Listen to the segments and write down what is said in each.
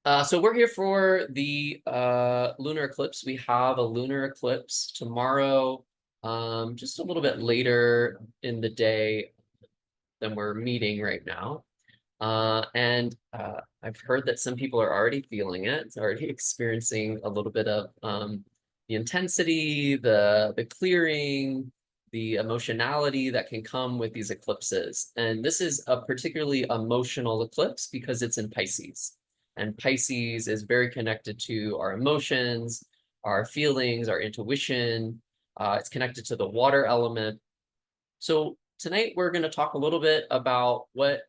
So we're here for the lunar eclipse. We have a lunar eclipse tomorrow, just a little bit later in the day than we're meeting right now. And I've heard that some people are already feeling it. It's already experiencing a little bit of the intensity, the clearing, the emotionality that can come with these eclipses. And this is a particularly emotional eclipse because it's in Pisces. And Pisces is very connected to our emotions, our feelings, our intuition. It's connected to the water element. So tonight we're going to talk a little bit about what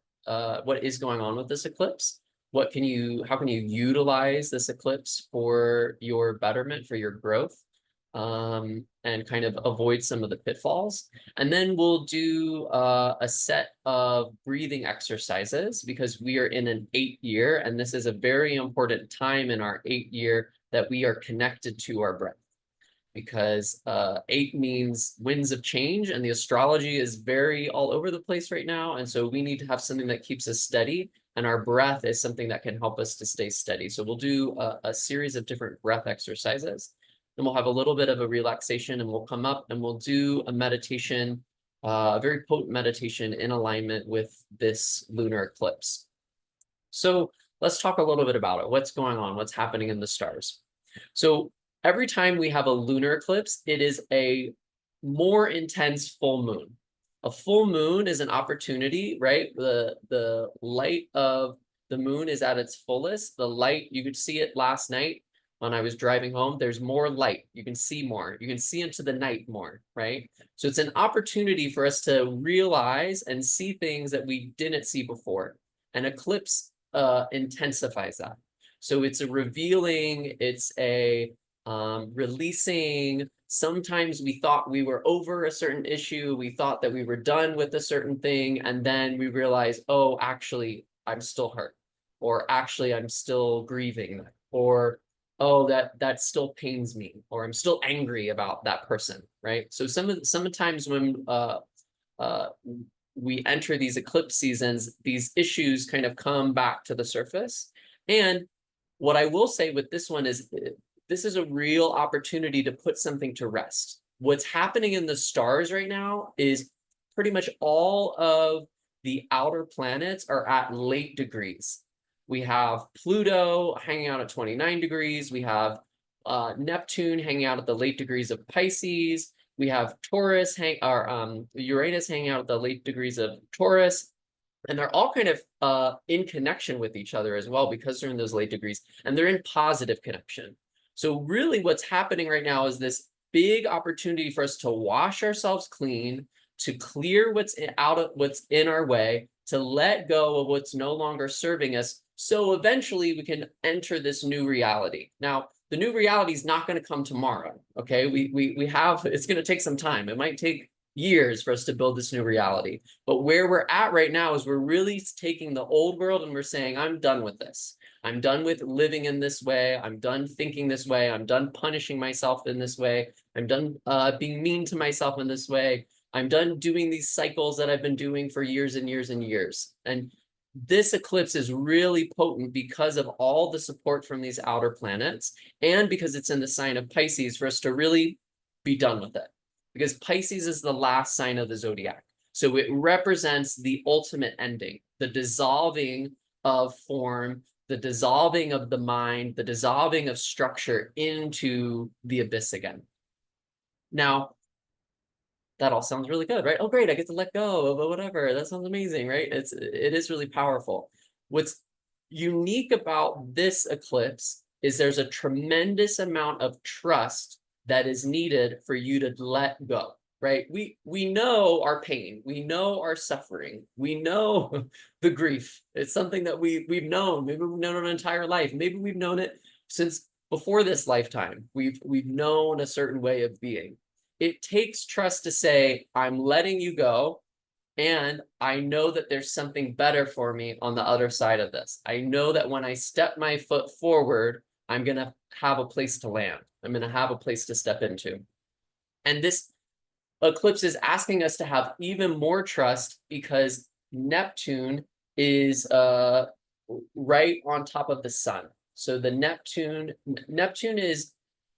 is going on with this eclipse. How can you utilize this eclipse for your betterment, for your growth, and kind of avoid some of the pitfalls. And then we'll do a set of breathing exercises because we are in an 8-year, and this is a very important time in our 8-year that we are connected to our breath, because 8 means winds of change, and the astrology is very all over the place right now. And so we need to have something that keeps us steady, and our breath is something that can help us to stay steady. So we'll do a series of different breath exercises, and we'll have a little bit of a relaxation, and we'll come up and we'll do a meditation, a very potent meditation in alignment with this lunar eclipse. So let's talk a little bit about it. What's going on? What's happening in the stars? So every time we have a lunar eclipse, it is a more intense full moon. A full moon is an opportunity, right? The light of the moon is at its fullest. The light, you could see it last night when I was driving home. There's more light. You can see more. You can see into the night more, right? So it's an opportunity for us to realize and see things that we didn't see before. An eclipse intensifies that. So it's a revealing, it's a releasing. Sometimes we thought we were over a certain issue. We thought that we were done with a certain thing. And then we realized, oh, actually, I'm still hurt. Or actually, I'm still grieving. Or, oh, that still pains me. Or I'm still angry about that person, right? So sometimes when we enter these eclipse seasons, these issues kind of come back to the surface. And what I will say with this one is this is a real opportunity to put something to rest. What's happening in the stars right now is pretty much all of the outer planets are at late degrees. We have Pluto hanging out at 29 degrees. We have Neptune hanging out at the late degrees of Pisces. We have Uranus hanging out at the late degrees of Taurus. And they're all kind of in connection with each other as well, because they're in those late degrees, and they're in positive connection. So really what's happening right now is this big opportunity for us to wash ourselves clean, to clear what's in our way, to let go of what's no longer serving us. So eventually we can enter this new reality. Now, the new reality is not going to come tomorrow. Okay. It's going to take some time. It might take years for us to build this new reality. But where we're at right now is we're really taking the old world and we're saying, I'm done with this. I'm done with living in this way. I'm done thinking this way. I'm done punishing myself in this way. I'm done being mean to myself in this way. I'm done doing these cycles that I've been doing for years and years and years. And this eclipse is really potent because of all the support from these outer planets, and because it's in the sign of Pisces, for us to really be done with it. Because Pisces is the last sign of the zodiac. So it represents the ultimate ending, the dissolving of form, the dissolving of the mind, the dissolving of structure into the abyss again. Now, that all sounds really good, right? Oh, great, I get to let go of whatever. That sounds amazing, right? It is really powerful. What's unique about this eclipse is there's a tremendous amount of trust that is needed for you to let go, right? We know our pain, we know our suffering, we know the grief. It's something that we've known. Maybe we've known it an entire life. Maybe we've known it since before this lifetime. We've known a certain way of being. It takes trust to say, I'm letting you go, and I know that there's something better for me on the other side of this. I know that when I step my foot forward, I'm going to have a place to land. I'm going to have a place to step into. And this eclipse is asking us to have even more trust, because Neptune is right on top of the sun. So the Neptune is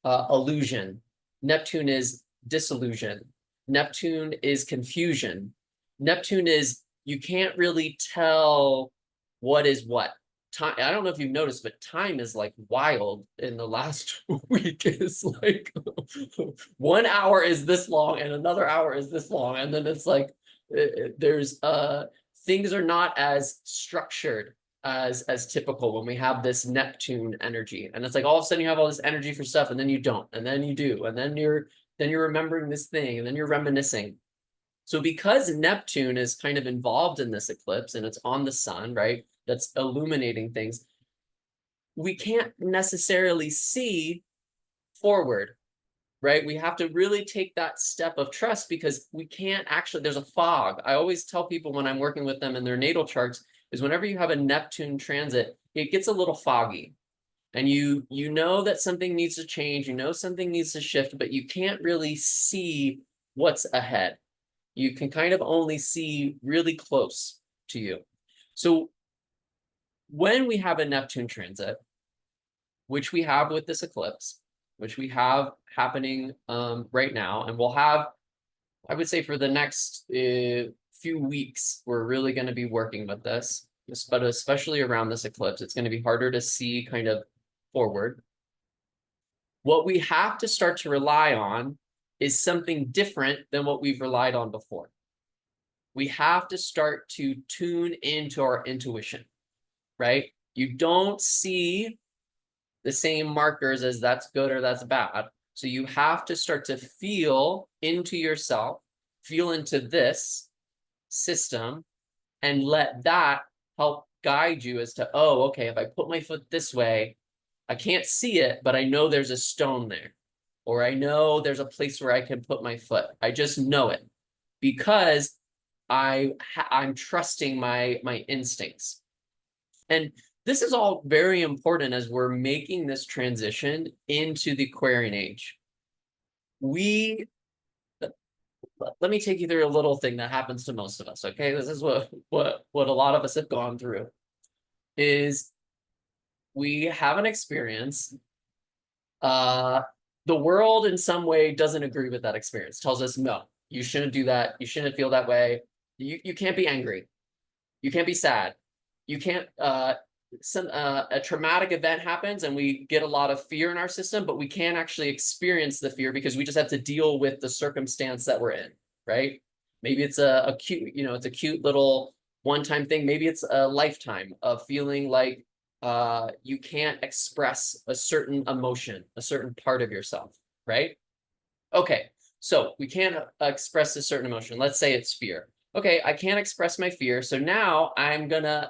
illusion. Neptune is disillusion. Neptune is confusion. Neptune is, you can't really tell what is what. Time, I don't know if you've noticed, but time is like wild in the last week. It's like 1 hour is this long and another hour is this long. And then it's like, there's things are not as structured as typical when we have this Neptune energy. And it's like all of a sudden you have all this energy for stuff and then you don't, and then you do, and then you're remembering this thing, and then you're reminiscing. So because Neptune is kind of involved in this eclipse and it's on the sun, right? That's illuminating things. We can't necessarily see forward, right? We have to really take that step of trust because we can't actually, there's a fog. I always tell people when I'm working with them in their natal charts is whenever you have a Neptune transit, it gets a little foggy. And you know that something needs to change, you know something needs to shift, but you can't really see what's ahead. You can kind of only see really close to you. So when we have a Neptune transit, which we have with this eclipse, which we have happening right now, and we'll have, I would say for the next few weeks, we're really going to be working with this, but especially around this eclipse, it's going to be harder to see kind of forward. What we have to start to rely on is something different than what we've relied on before. We have to start to tune into our intuition, right? You don't see the same markers as that's good or that's bad. So you have to start to feel into yourself, feel into this system, and let that help guide you as to, oh, okay, if I put my foot this way, I can't see it, but I know there's a stone there, or I know there's a place where I can put my foot. I just know it because I'm trusting my instincts. And this is all very important as we're making this transition into the Aquarian age. Let me take you through a little thing that happens to most of us, okay? This is what a lot of us have gone through, is we have an experience. The world in some way doesn't agree with that experience, tells us, no, you shouldn't do that. You shouldn't feel that way. You can't be angry. You can't be sad. You can't, a traumatic event happens and we get a lot of fear in our system, but we can't actually experience the fear because we just have to deal with the circumstance that we're in, right? Maybe it's a cute, it's a cute little one-time thing. Maybe it's a lifetime of feeling like you can't express a certain emotion, a certain part of yourself, right? Okay, so we can't express a certain emotion. Let's say it's fear. Okay, I can't express my fear. So now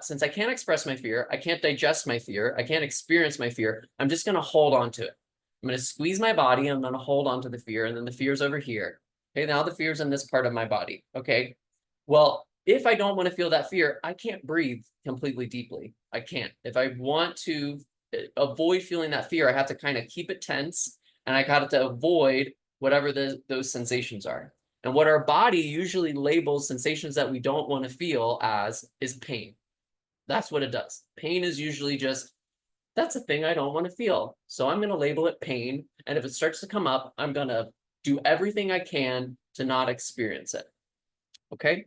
since I can't express my fear, I can't digest my fear, I can't experience my fear, I'm just gonna hold on to it. I'm gonna squeeze my body, I'm gonna hold on to the fear, and then the fear's over here. Okay, now the fear's in this part of my body. Okay, well, if I don't want to feel that fear, I can't breathe completely deeply. I can't. If I want to avoid feeling that fear, I have to kind of keep it tense, and I got to avoid whatever those sensations are. And what our body usually labels sensations that we don't want to feel as is pain. That's what it does. Pain is usually just, that's a thing I don't want to feel. So I'm going to label it pain. And if it starts to come up, I'm going to do everything I can to not experience it. Okay?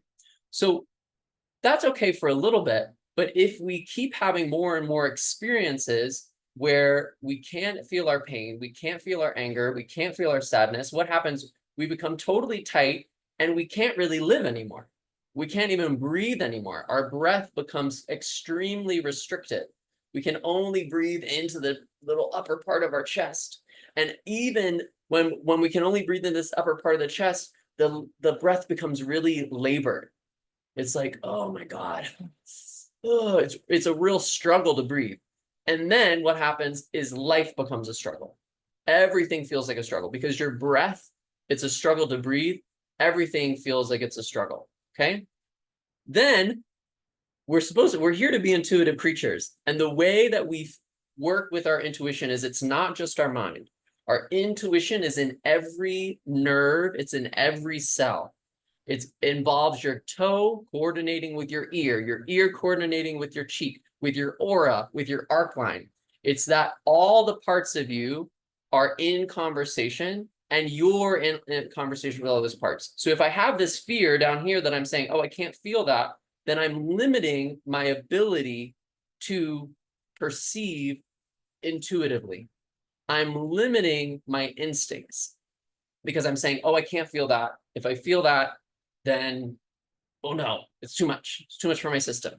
So that's okay for a little bit. But if we keep having more and more experiences where we can't feel our pain, we can't feel our anger, we can't feel our sadness, what happens? We become totally tight and we can't really live anymore. We can't even breathe anymore. Our breath becomes extremely restricted. We can only breathe into the little upper part of our chest. And even when we can only breathe in this upper part of the chest, the breath becomes really labored. It's like, oh my God, oh, it's a real struggle to breathe. And then what happens is life becomes a struggle. Everything feels like a struggle because your breath, it's a struggle to breathe. Everything feels like it's a struggle, okay? Then we're here to be intuitive creatures. And the way that we work with our intuition is it's not just our mind. Our intuition is in every nerve. It's in every cell. It involves your toe coordinating with your ear coordinating with your cheek, with your aura, with your arc line. It's that all the parts of you are in conversation and you're in conversation with all those parts. So if I have this fear down here that I'm saying, oh, I can't feel that, then I'm limiting my ability to perceive intuitively. I'm limiting my instincts because I'm saying, oh, I can't feel that. If I feel that, then, oh no, it's too much. It's too much for my system.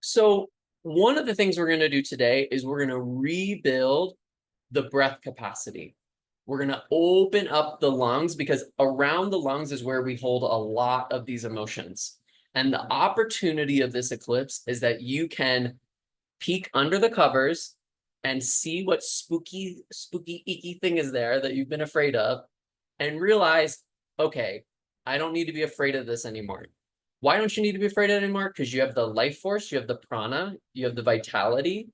So one of the things we're going to do today is we're going to rebuild the breath capacity. We're going to open up the lungs because around the lungs is where we hold a lot of these emotions. And the opportunity of this eclipse is that you can peek under the covers and see what spooky, icky thing is there that you've been afraid of and realize, okay, I don't need to be afraid of this anymore. Why don't you need to be afraid of it anymore? Because you have the life force, you have the prana, you have the vitality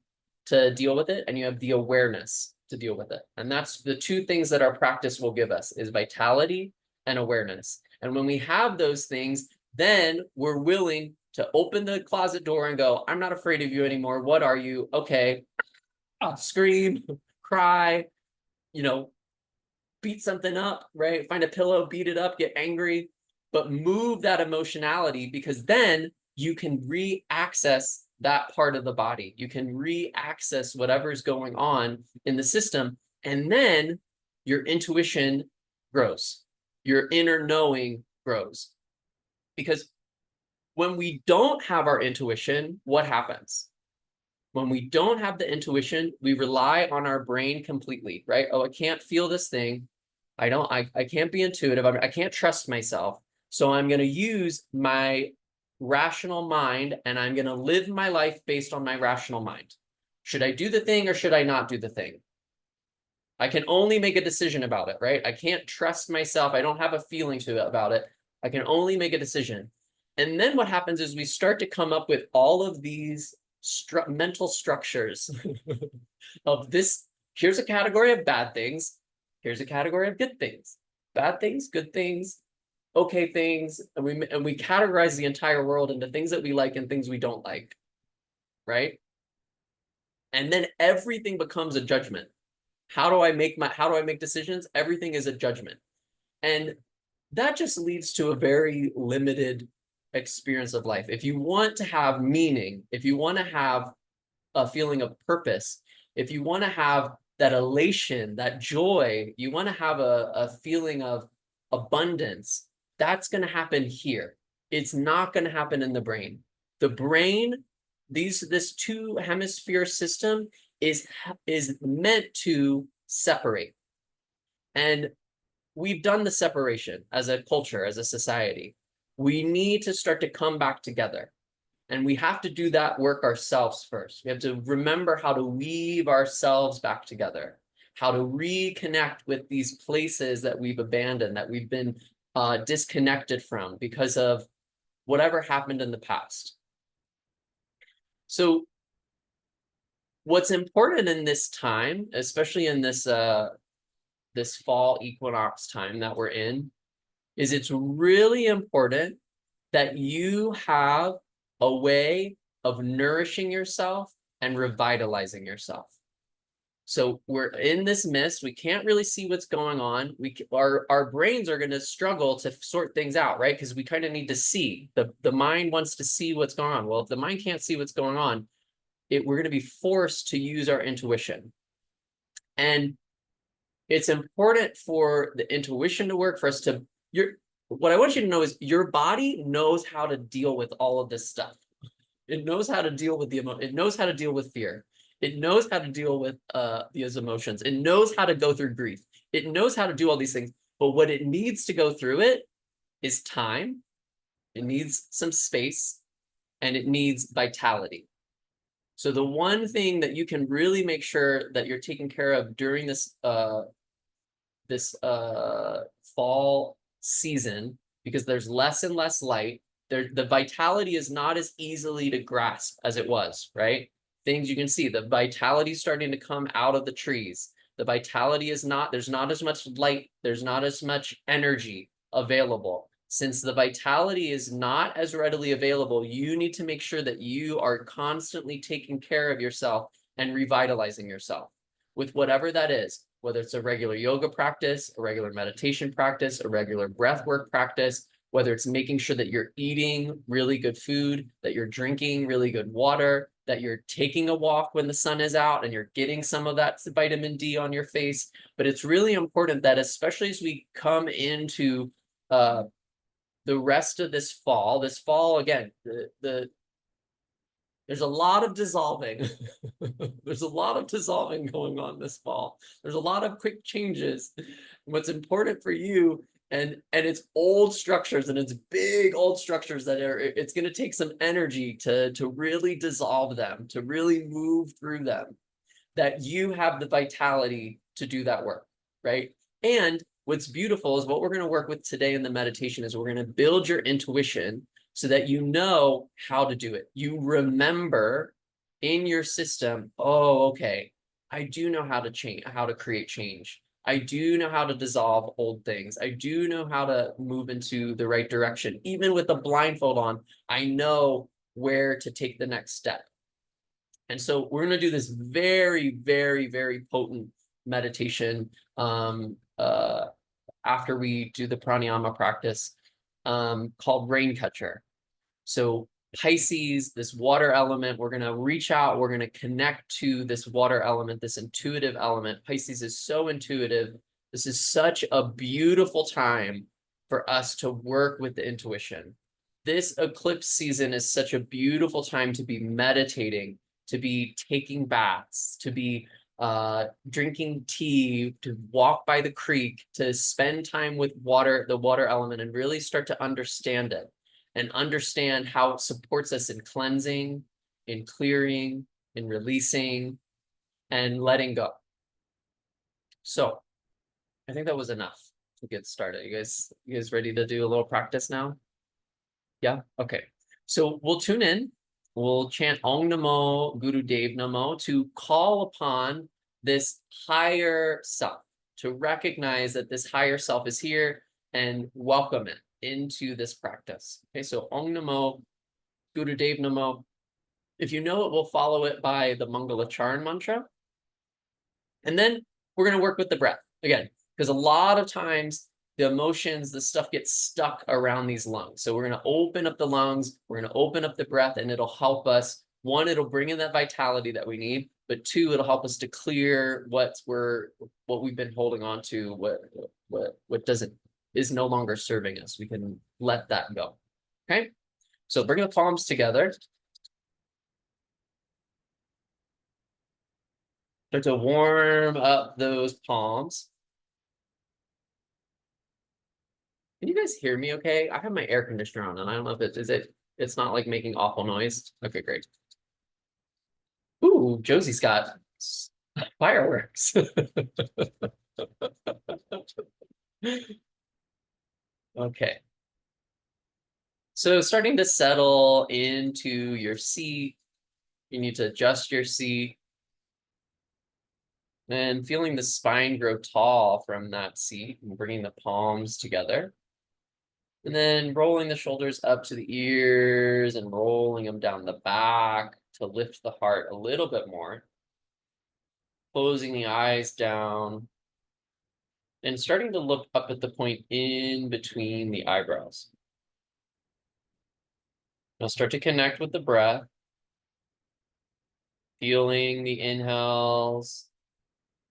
to deal with it, and you have the awareness to deal with it. And that's the two things that our practice will give us is vitality and awareness. And when we have those things, then we're willing to open the closet door and go, I'm not afraid of you anymore. What are you? Okay. I'll scream, cry, beat something up, right? Find a pillow, beat it up, get angry, but move that emotionality because then you can re-access that part of the body. You can re-access whatever's going on in the system. And then your intuition grows. Your inner knowing grows. Because when we don't have our intuition, what happens? When we don't have the intuition, we rely on our brain completely, right? Oh, I can't feel this thing. I can't be intuitive. I can't trust myself. So I'm going to use my rational mind and I'm going to live my life based on my rational mind. Should I do the thing or should I not do the thing? I can only make a decision about it, right? I can't trust myself. I don't have a feeling to it about it. I can only make a decision. And then what happens is we start to come up with all of these mental structures of this. Here's a category of bad things. Here's a category of good things. Bad things, good things, okay things. And we categorize the entire world into things that we like and things we don't like, right? And then everything becomes a judgment. How do I make decisions? Everything is a judgment. And that just leads to a very limited experience of life. If you want to have meaning, if you want to have a feeling of purpose, if you want to have that elation, that joy, you want to have a feeling of abundance, that's going to happen here. It's not going to happen in the brain. The brain, this two hemisphere system is meant to separate. And we've done the separation as a culture, as a society. We need to start to come back together. And we have to do that work ourselves first. We have to remember how to weave ourselves back together, how to reconnect with these places that we've abandoned, that we've been disconnected from because of whatever happened in the past. So what's important in this time, especially in this this fall equinox time that we're in, is it's really important that you have a way of nourishing yourself and revitalizing yourself. So we're in this mist. We can't really see what's going on. Our brains are going to struggle to sort things out, right? Because we kind of need to see. The mind wants to see what's going on. Well, if the mind can't see what's going on, we're going to be forced to use our intuition. And it's important for the intuition to work, for us to, what I want you to know is your body knows how to deal with all of this stuff. It knows how to deal with it knows how to deal with fear. It knows how to deal with these emotions. It knows how to go through grief. It knows how to do all these things. But what it needs to go through it is time. It needs some space, and it needs vitality. So the one thing that you can really make sure that you're taking care of during this fall season, because there's less and less light, the vitality is not as easily to grasp as it was, right? Things you can see, the vitality is starting to come out of the trees. The vitality is not, there's not as much light, there's not as much energy available. Since the vitality is not as readily available, you need to make sure that you are constantly taking care of yourself and revitalizing yourself with whatever that is, whether it's a regular yoga practice, a regular meditation practice, a regular breath work practice, whether it's making sure that you're eating really good food, that you're drinking really good water, that you're taking a walk when the sun is out and you're getting some of that vitamin D on your face. But it's really important that, especially as we come into the rest of this fall, again, there's a lot of dissolving. There's a lot of dissolving going on this fall. There's a lot of quick changes. What's important for you, and it's old structures, and it's big old structures that it's going to take some energy to really dissolve them, to really move through them, that you have the vitality to do that work, right? And what's beautiful is what we're going to work with today in the meditation is we're going to build your intuition so that you know how to do it. You remember in your system, oh, okay, I do know how to change, how to create change. I do know how to dissolve old things. I do know how to move into the right direction. Even with the blindfold on, I know where to take the next step. And so we're going to do this very, very, very potent meditation after we do the pranayama practice called rain catcher. So Pisces, this water element, we're going to reach out, we're going to connect to this water element, this intuitive element. Pisces is so intuitive. This is such a beautiful time for us to work with the intuition. This eclipse season is such a beautiful time to be meditating, to be taking baths, to be drinking tea, to walk by the creek, to spend time with water, the water element, and really start to understand it and understand how it supports us in cleansing, in clearing, in releasing, and letting go. So I think that was enough to get started. You guys ready to do a little practice now? Yeah, okay. So we'll tune in. We'll chant Om Namo Guru Dev Namo to call upon this higher self, to recognize that this higher self is here and welcome it into this practice. Okay, so Om Namo Guru Dev Namo. If you know it, we'll follow it by the Mangala Charan mantra. And then we're going to work with the breath again, because a lot of times the emotions, the stuff gets stuck around these lungs. So we're going to open up the lungs, we're going to open up the breath, and it'll help us. One, it'll bring in that vitality that we need, but two, it'll help us to clear what we've been holding on to, what is no longer serving us. We can let that go. Okay, so bring the palms together. Start to warm up those palms. Can you guys hear me okay? I have my air conditioner on, and I don't know if it's not like making awful noise. Okay, great. Ooh, Josie's got fireworks. Okay. So starting to settle into your seat. You need to adjust your seat. And feeling the spine grow tall from that seat and bringing the palms together. And then rolling the shoulders up to the ears and rolling them down the back to lift the heart a little bit more. Closing the eyes down and starting to look up at the point in between the eyebrows. Now start to connect with the breath, feeling the inhales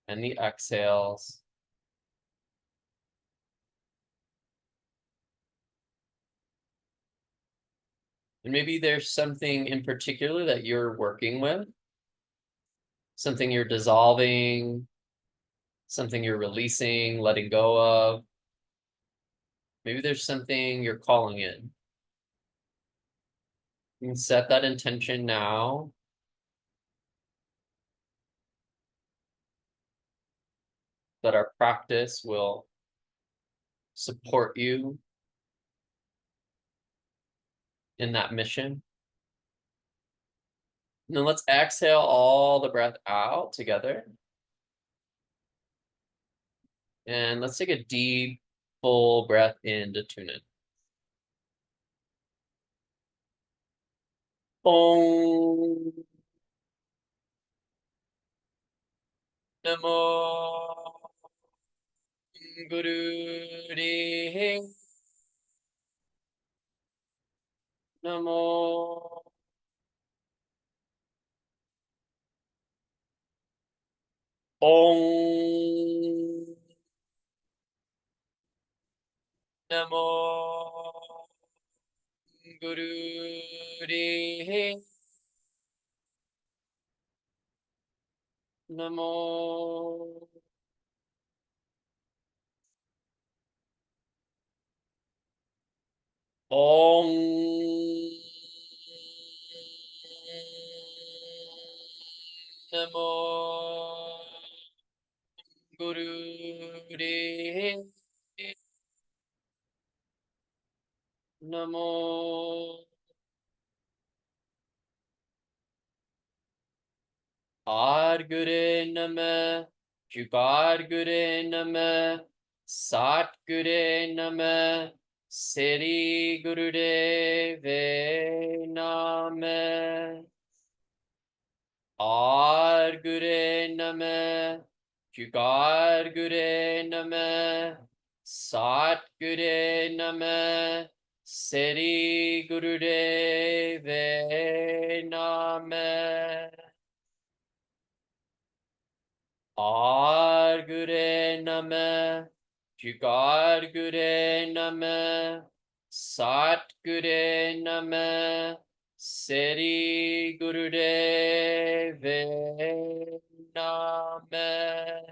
and the exhales. And maybe there's something in particular that you're working with, something you're dissolving, something you're releasing, letting go of. Maybe there's something you're calling in. You can set that intention now. That our practice will support you in that mission. And then let's exhale all the breath out together. And let's take a deep, full breath in to tune in. Om Namo Guru Deh Namo Om Namo Guru Deh Namo Om Namo Guru Deh Namo Adgure Nama Jugadgure Nama Satgure Nama Sri Gurudeve Nama Adgure Nama Jugadgure Nama Satgure Nama Sri Gurudeve Nama Argure Nama, Jugadgure Nama, Satgure Nama, Sri Gurudeve Nama.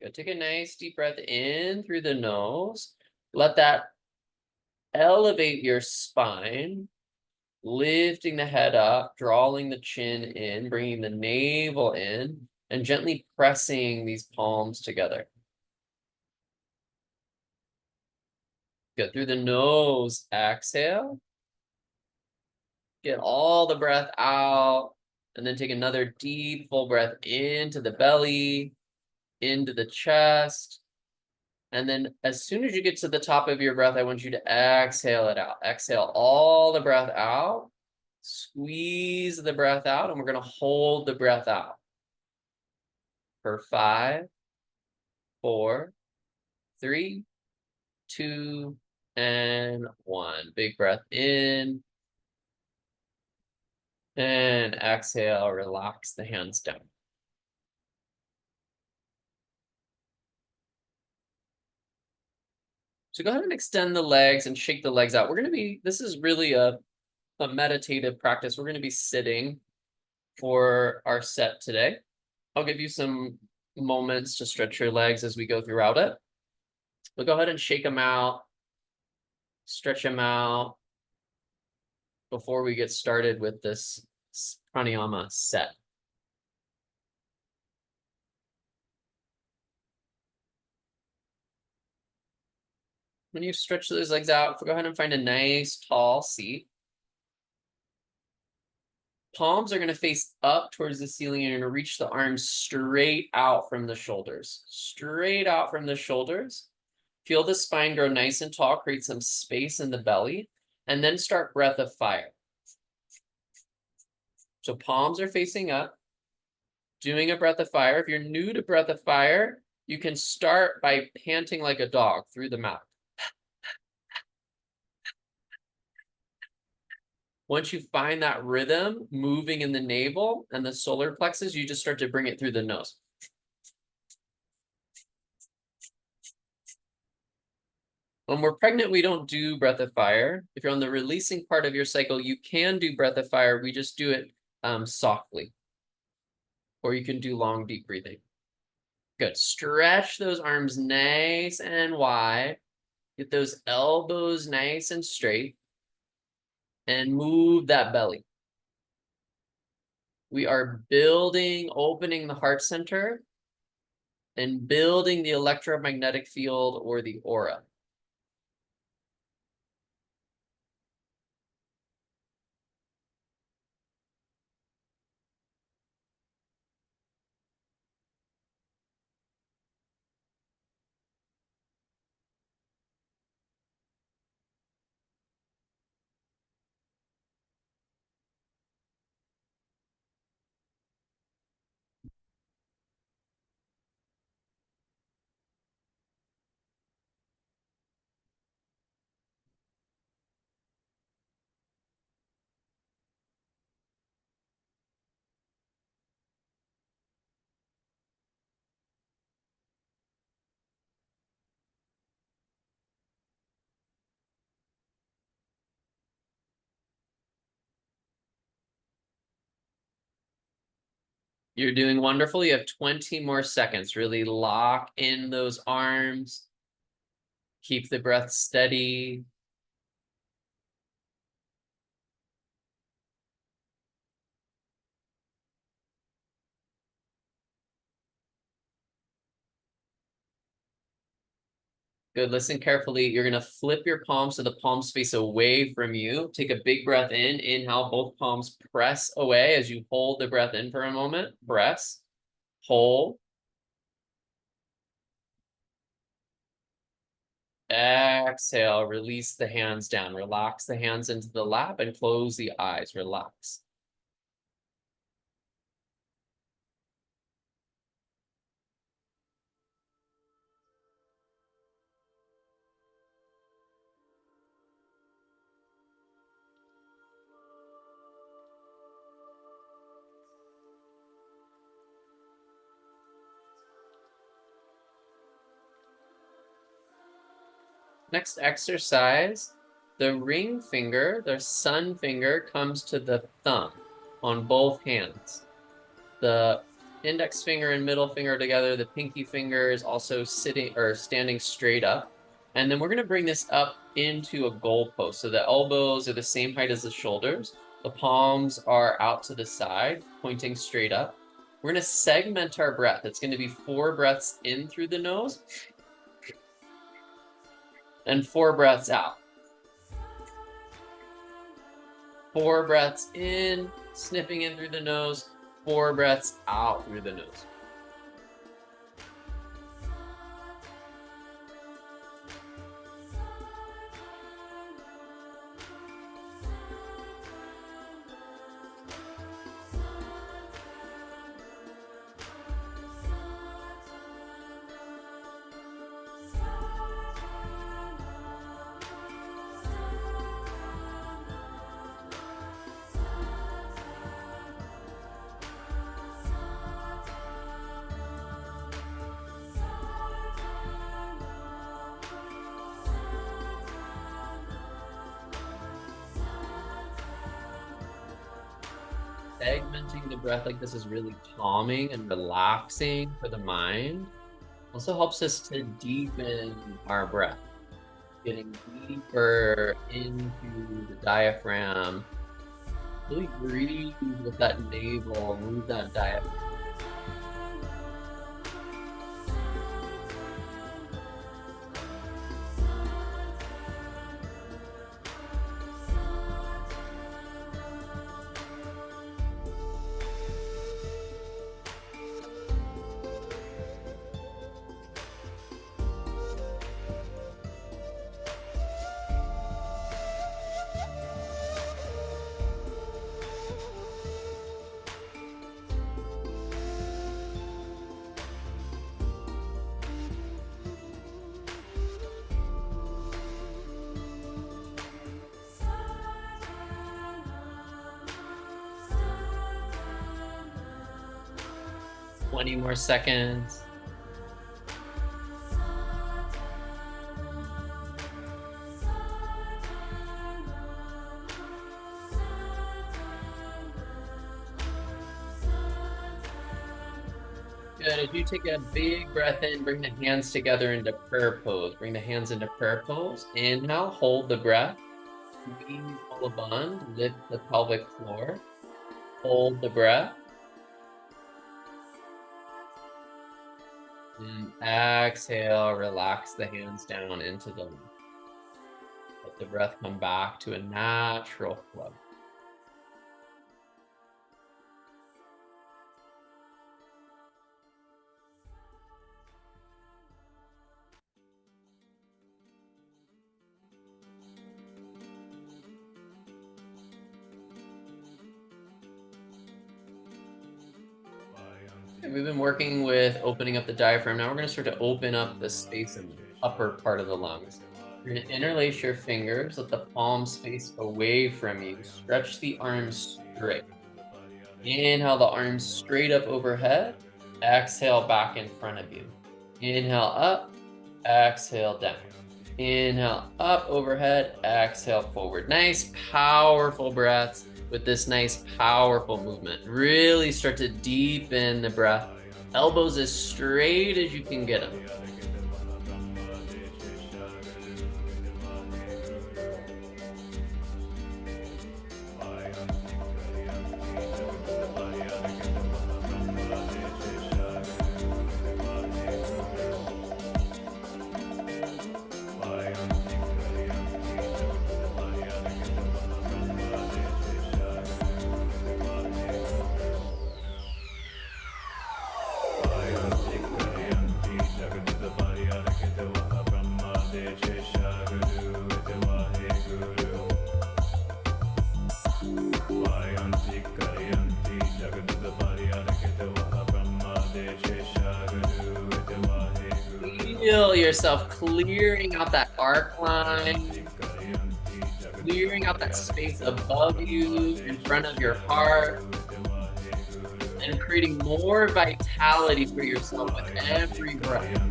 Go take a nice deep breath in through the nose. Let that elevate your spine, lifting the head up, drawing the chin in, bringing the navel in, and gently pressing these palms together. Good. Through the nose, exhale. Get all the breath out, and then take another deep, full breath into the belly, into the chest. And then as soon as you get to the top of your breath, I want you to exhale it out. Exhale all the breath out. Squeeze the breath out, and we're going to hold the breath out for 5, 4, 3, 2, and 1. Big breath in. And exhale, relax the hands down. So go ahead and extend the legs and shake the legs out. This is really a meditative practice. We're going to be sitting for our set today. I'll give you some moments to stretch your legs as we go throughout it. But go ahead and shake them out, stretch them out before we get started with this pranayama set. When you stretch those legs out, go ahead and find a nice tall seat. Palms are going to face up towards the ceiling, and you're going to reach the arms straight out from the shoulders. Straight out from the shoulders. Feel the spine grow nice and tall, create some space in the belly, and then start breath of fire. So palms are facing up, doing a breath of fire. If you're new to breath of fire, you can start by panting like a dog through the mouth. Once you find that rhythm moving in the navel and the solar plexus, you just start to bring it through the nose. When we're pregnant, we don't do breath of fire. If you're on the releasing part of your cycle, you can do breath of fire. We just do it softly. Or you can do long, deep breathing. Good. Stretch those arms nice and wide. Get those elbows nice and straight. And move that belly. We are building, opening the heart center and building the electromagnetic field or the aura. You're doing wonderful. You have 20 more seconds. Really lock in those arms. Keep the breath steady. Good. Listen carefully. You're going to flip your palms so the palms face away from you. Take a big breath in. Inhale, both palms press away as you hold the breath in for a moment. Press, hold. Exhale, release the hands down. Relax the hands into the lap and close the eyes. Relax. Next exercise, the ring finger, the sun finger, comes to the thumb on both hands. The index finger and middle finger together. The pinky finger is also sitting or standing straight up. And then we're going to bring this up into a goalpost. So the elbows are the same height as the shoulders. The palms are out to the side, pointing straight up. We're going to segment our breath. It's going to be 4 breaths in through the nose and 4 breaths out. 4 breaths in, sniffing in through the nose, 4 breaths out through the nose. Segmenting the breath like this is really calming and relaxing for the mind. Also helps us to deepen our breath, getting deeper into the diaphragm. Really breathe with that navel, move that diaphragm. Twenty more seconds. Good. As you take a big breath in, bring the hands together into prayer pose. Bring the hands into prayer pose. Inhale, hold the breath. Squeeze collarbone, lift the pelvic floor. Hold the breath. And exhale, relax the hands down into the lap. Let the breath come back to a natural flow. We've been working with opening up the diaphragm. Now we're going to start to open up the space in the upper part of the lungs. You're going to interlace your fingers, let the palms face away from you. Stretch the arms straight. Inhale the arms straight up overhead. Exhale back in front of you. Inhale up, exhale down. Inhale up overhead, exhale forward. Nice, powerful breaths. with this nice, powerful movement. Really start to deepen the breath. Elbows as straight as you can get them. Feel yourself clearing out that arc line, clearing out that space above you, in front of your heart, and creating more vitality for yourself with every breath.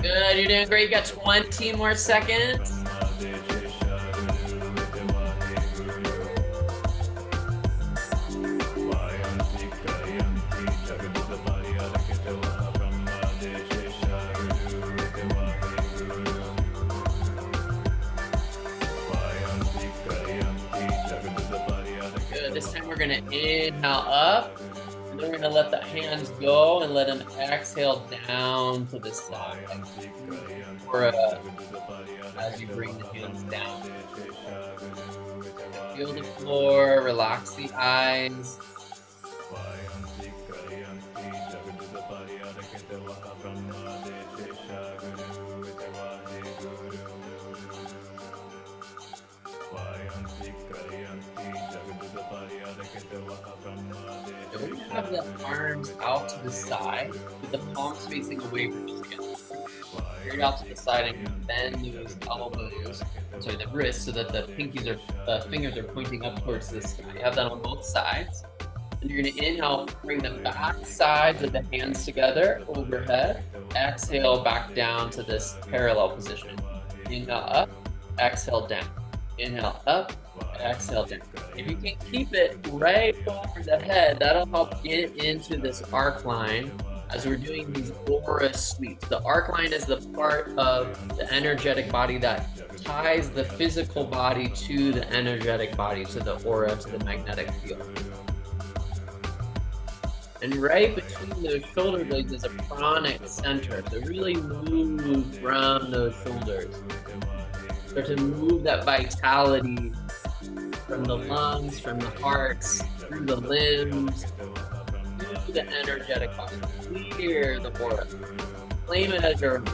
Good, you're doing great. You got 20 more seconds. Good, this time we're gonna inhale up. And then we're gonna let the hands go and let them exhale down to the side. Or as you bring the hands down. Feel the floor, relax the eyes. And we have the arms out to the side with the palms facing away from each other. Straight out to the side and bend those elbows, sorry, the wrists, so that the fingers are pointing up towards the sky. You have that on both sides. And you're gonna inhale, bring the back sides of the hands together overhead. Exhale back down to this parallel position. Inhale up, exhale down. Inhale up, exhale down. If you can keep it right over the head, that'll help get into this arc line as we're doing these aura sweeps. The arc line is the part of the energetic body that ties the physical body to the energetic body, to the aura, to the magnetic field. And right between those shoulder blades is a pranic center. So really move from those shoulders. Start to move that vitality from the lungs, from the hearts, through the limbs, through the energetic body. Clear the aura. Claim it as your own.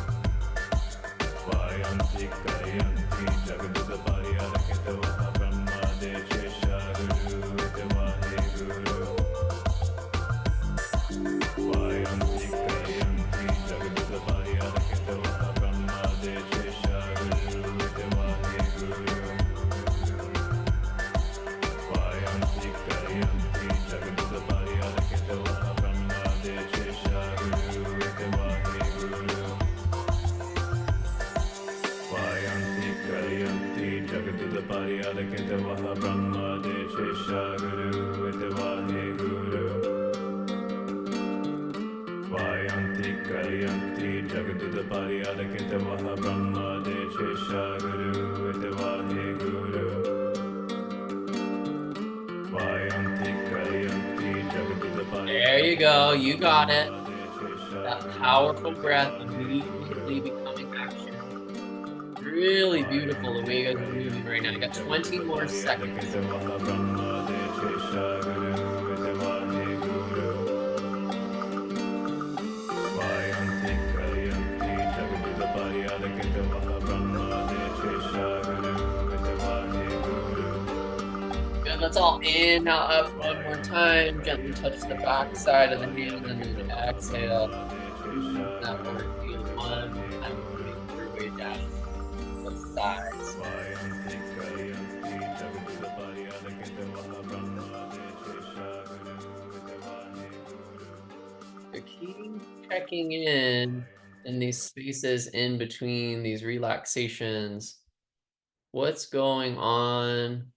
There you go, you got it. That powerful breath immediately becoming action. Really beautiful the way you guys are moving right now. You got 20 more seconds. Good. Let's all inhale up one more time. Gently touch the back side of the hand and then exhale. Use that forward field one time, moving your way down the sides. So keep checking in these spaces in between these relaxations. What's going on?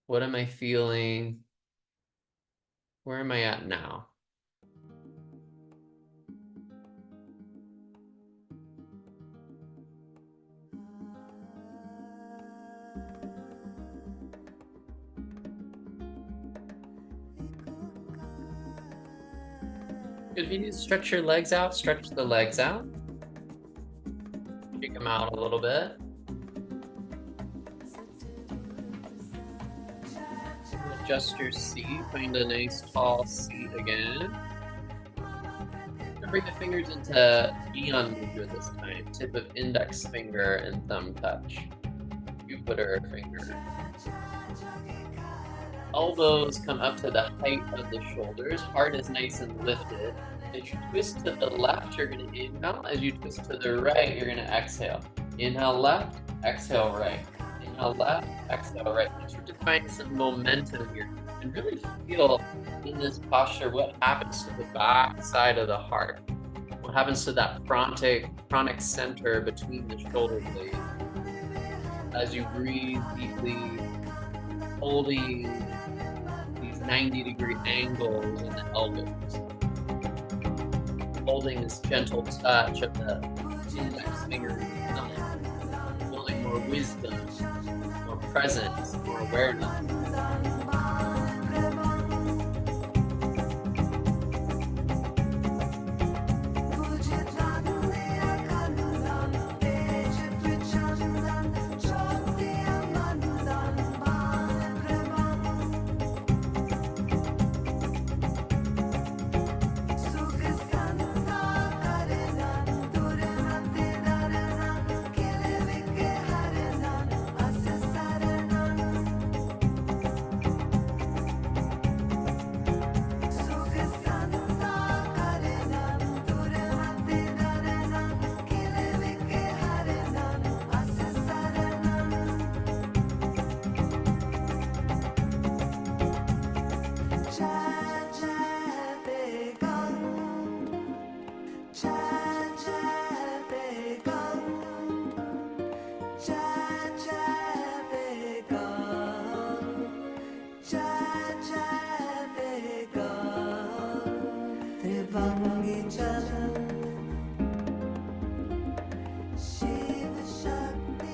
What am I feeling? Where am I at now? If you need to stretch your legs out, stretch the legs out. Shake them out a little bit. Adjust your seat, find a nice tall seat again. And bring the fingers into Beyond Mudra this time. Tip of index finger and thumb touch. Jupiter finger. Elbows come up to the height of the shoulders. Heart is nice and lifted. As you twist to the left, you're going to inhale. As you twist to the right, you're going to exhale. Inhale left, exhale right. Inhale left, exhale right. Try to find some momentum here and really feel in this posture what happens to the back side of the heart. What happens to that chronic center between the shoulder blades. As you breathe deeply, holding these 90-degree angles in the elbows. Holding this gentle touch of the index finger and thumb. Building more wisdom, more presence, more awareness.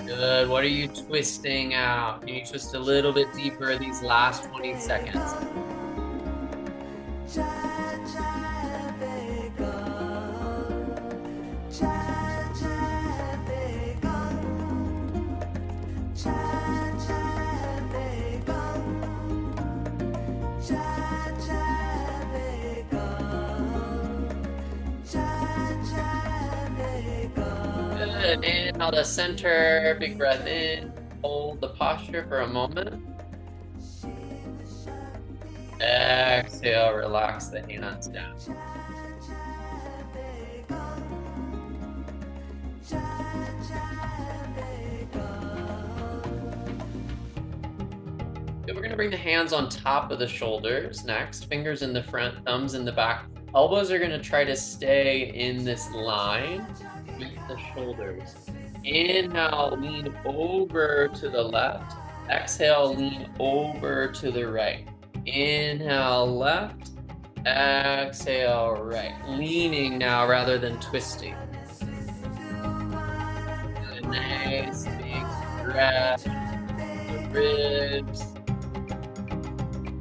Good. What are you twisting out? Can you twist a little bit deeper these last 20 seconds? Good. Inhale to center, big breath in. Hold the posture for a moment. Exhale, relax the hands down. Good. We're going to bring the hands on top of the shoulders next. Fingers in the front, thumbs in the back. Elbows are going to try to stay in this line with the shoulders. Inhale, lean over to the left. Exhale, lean over to the right. Inhale, left. Exhale, right. Leaning now rather than twisting. A nice big stretch. The ribs.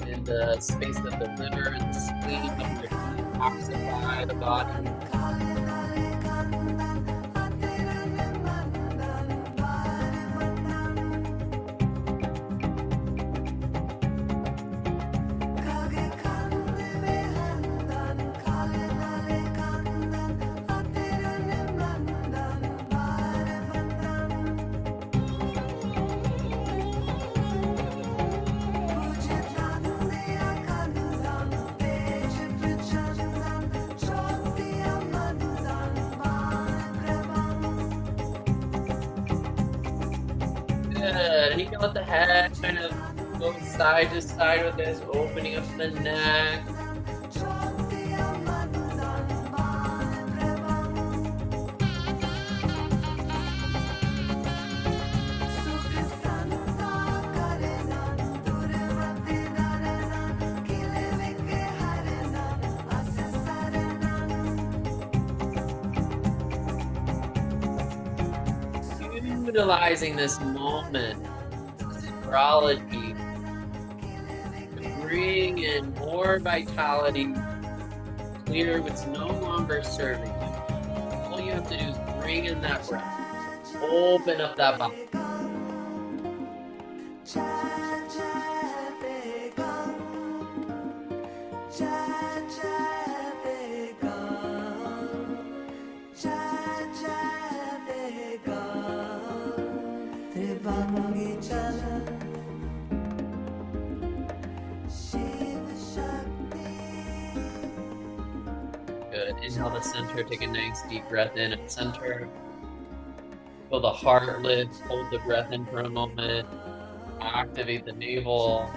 In the space of the liver and the spleen of your feet. Oxify the body. let the head kind of go side to side with this, opening up the neck. Utilizing this moment, astrology, to bring in more vitality, clear what's no longer serving you. All you have to do is bring in that breath, open up that body. Good. Inhale the center, take a nice deep breath in at center. Feel the heart lift, hold the breath in for a moment. Activate the navel.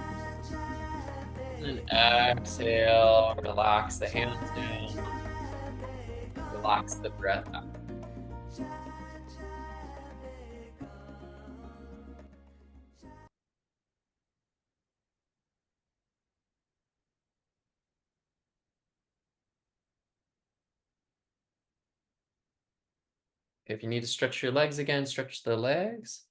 And exhale, relax the hands down. Relax the breath out. If you need to stretch your legs again, stretch the legs.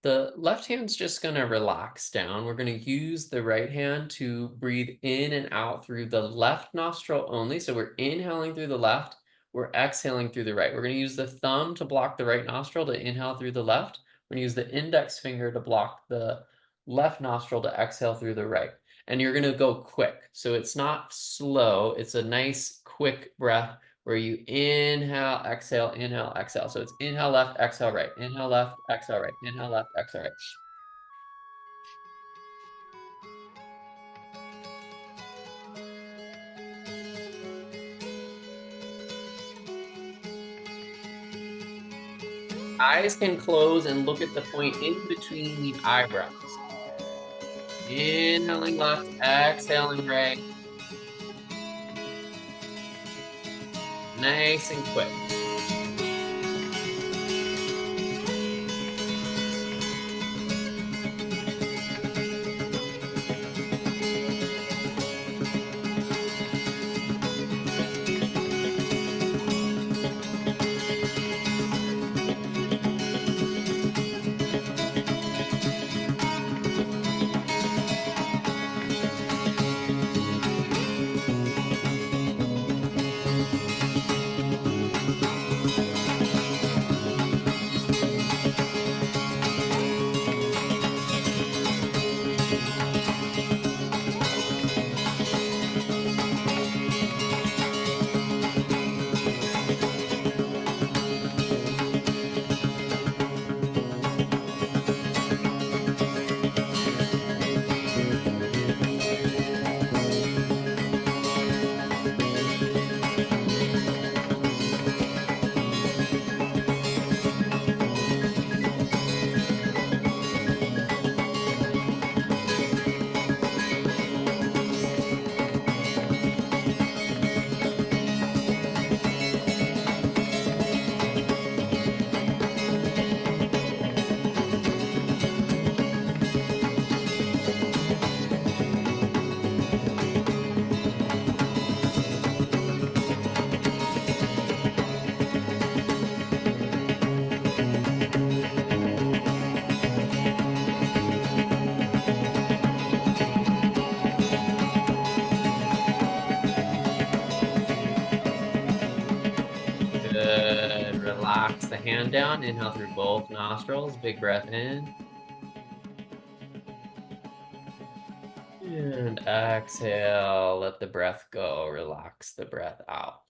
The left hand's just going to relax down. We're going to use the right hand to breathe in and out through the left nostril only. So we're inhaling through the left, we're exhaling through the right. We're going to use the thumb to block the right nostril to inhale through the left. We're going to use the index finger to block the left nostril to exhale through the right. And you're going to go quick. So it's not slow. It's a nice quick breath where you inhale, exhale, exhale. So it's inhale left, exhale right, inhale left, exhale right, inhale left, exhale right. Eyes can close and look at the point in between the eyebrows. Inhaling left, exhaling right. Nice and quick. Good. Relax the hand down. Inhale through both nostrils. Big breath in. And exhale. Let the breath go. Relax the breath out.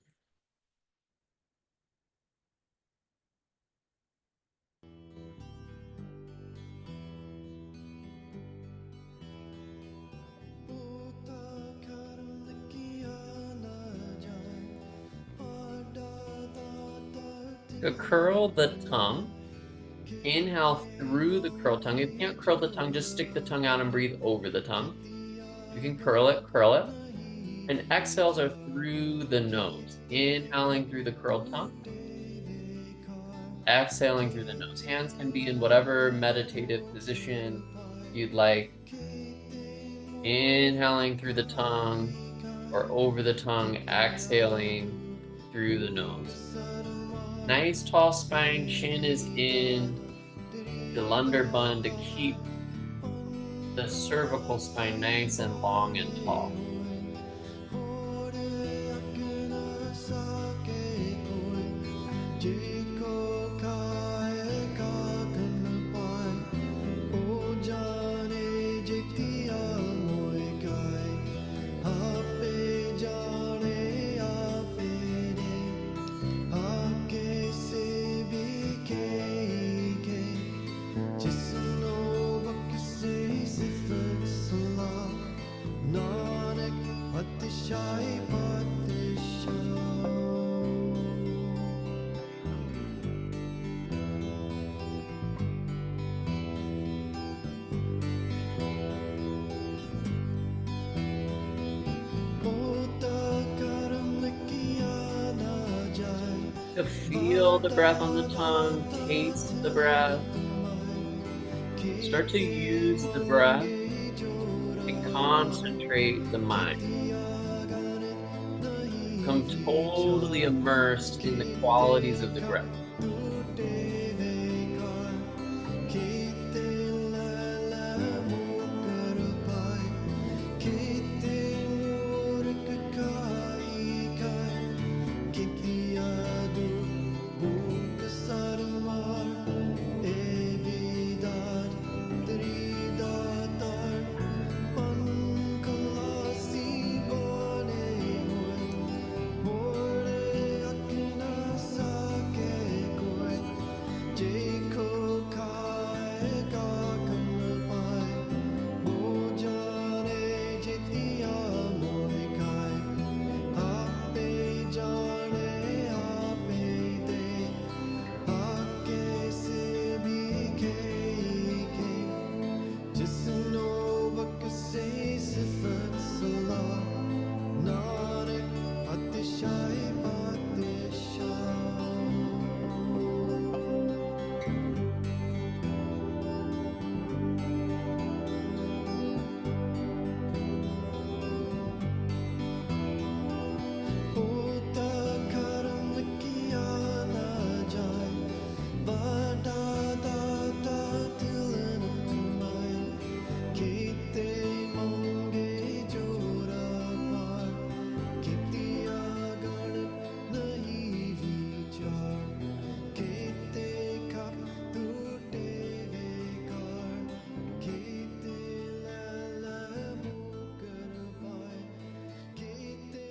curl the tongue. Inhale through the curl tongue. If you can't curl the tongue, just stick the tongue out and breathe over the tongue. You can curl it, curl it. And exhales are through the nose. Inhaling through the curled tongue. Exhaling through the nose. Hands can be in whatever meditative position you'd like. Inhaling through the tongue or over the tongue, exhaling through the nose. Nice tall spine, chin is in the lumbar bun to keep the cervical spine nice and long and tall. To feel the breath on the tongue, taste the breath. Start to use the breath to concentrate the mind. Become totally immersed in the qualities of the breath.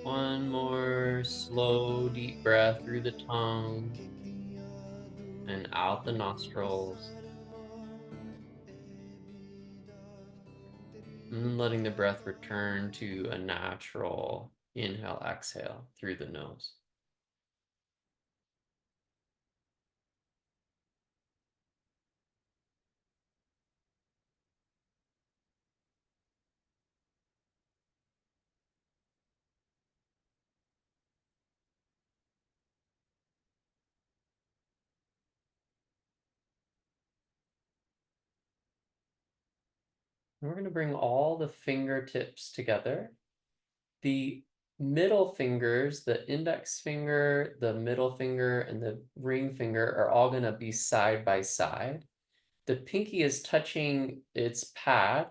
One more slow, deep breath through the tongue and out the nostrils. And letting the breath return to a natural inhale, exhale through the nose. And we're going to bring all the fingertips together. The middle fingers, the index finger, the middle finger, and the ring finger are all going to be side by side. The pinky is touching its pad,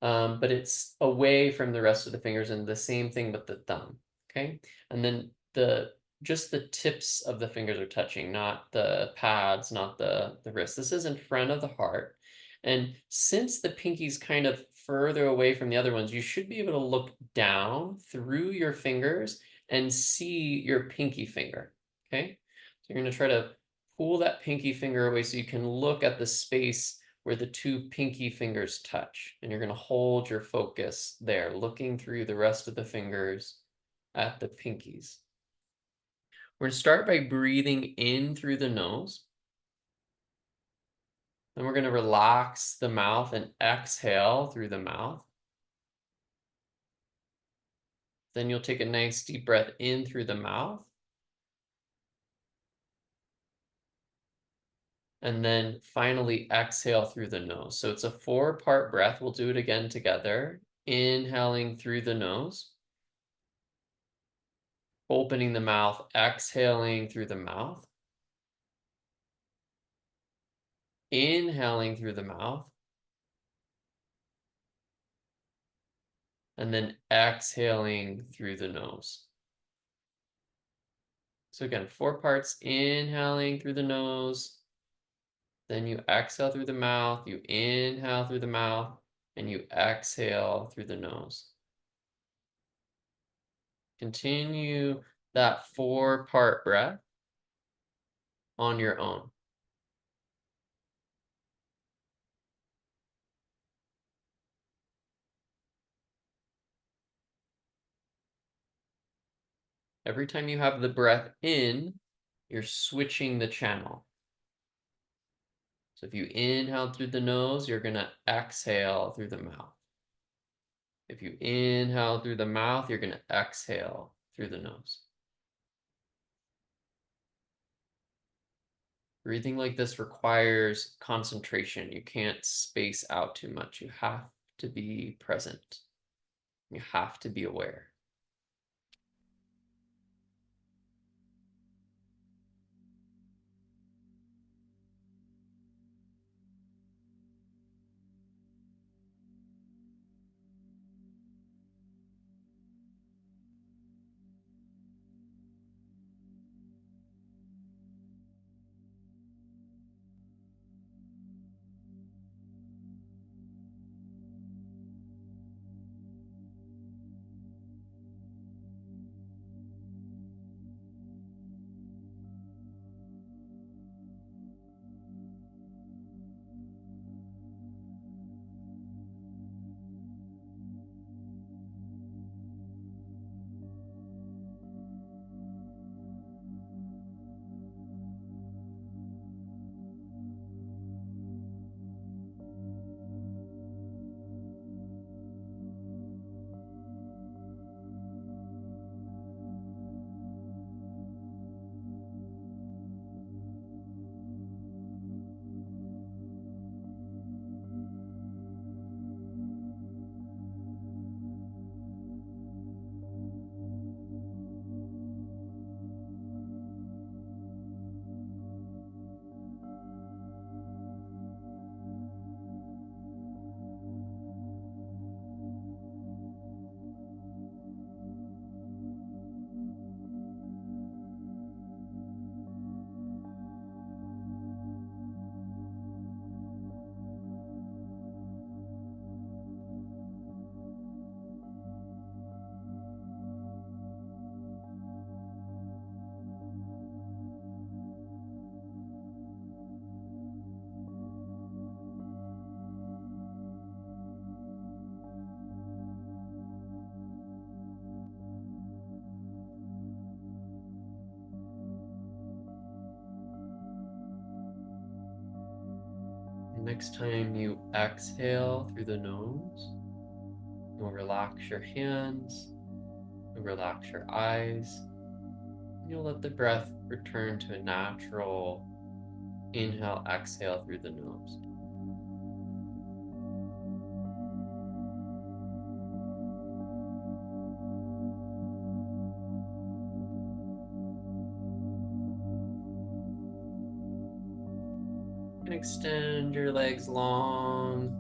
but it's away from the rest of the fingers, and the same thing with the thumb, okay? And then just the tips of the fingers are touching, not the pads, not the wrist. This is in front of the heart. And since the pinky's kind of further away from the other ones, you should be able to look down through your fingers and see your pinky finger, okay? So you're going to try to pull that pinky finger away so you can look at the space where the two pinky fingers touch. And you're going to hold your focus there, looking through the rest of the fingers at the pinkies. We're gonna start by breathing in through the nose. Then we're gonna relax the mouth and exhale through the mouth. Then you'll take a nice deep breath in through the mouth. And then finally exhale through the nose. So it's a 4-part breath. We'll do it again together. Inhaling through the nose. Opening the mouth, exhaling through the mouth. Inhaling through the mouth. And then exhaling through the nose. So again, 4 parts, inhaling through the nose, then you exhale through the mouth, you inhale through the mouth, and you exhale through the nose. Continue that 4-part breath on your own. Every time you have the breath in, you're switching the channel. So if you inhale through the nose, you're going to exhale through the mouth. If you inhale through the mouth, you're going to exhale through the nose. Breathing like this requires concentration. You can't space out too much. You have to be present. You have to be aware. Next time you exhale through the nose, you'll relax your hands, you'll relax your eyes, and you'll let the breath return to a natural inhale, exhale through the nose. And extend your legs long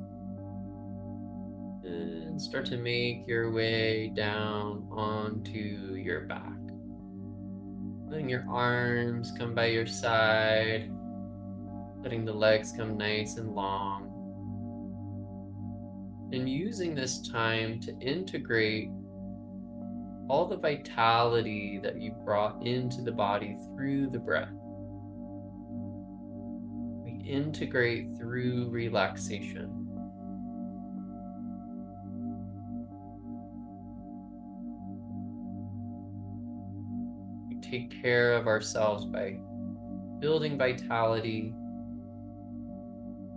and start to make your way down onto your back. Letting your arms come by your side, letting the legs come nice and long. And using this time to integrate all the vitality that you brought into the body through the breath. We integrate through relaxation. We take care of ourselves by building vitality,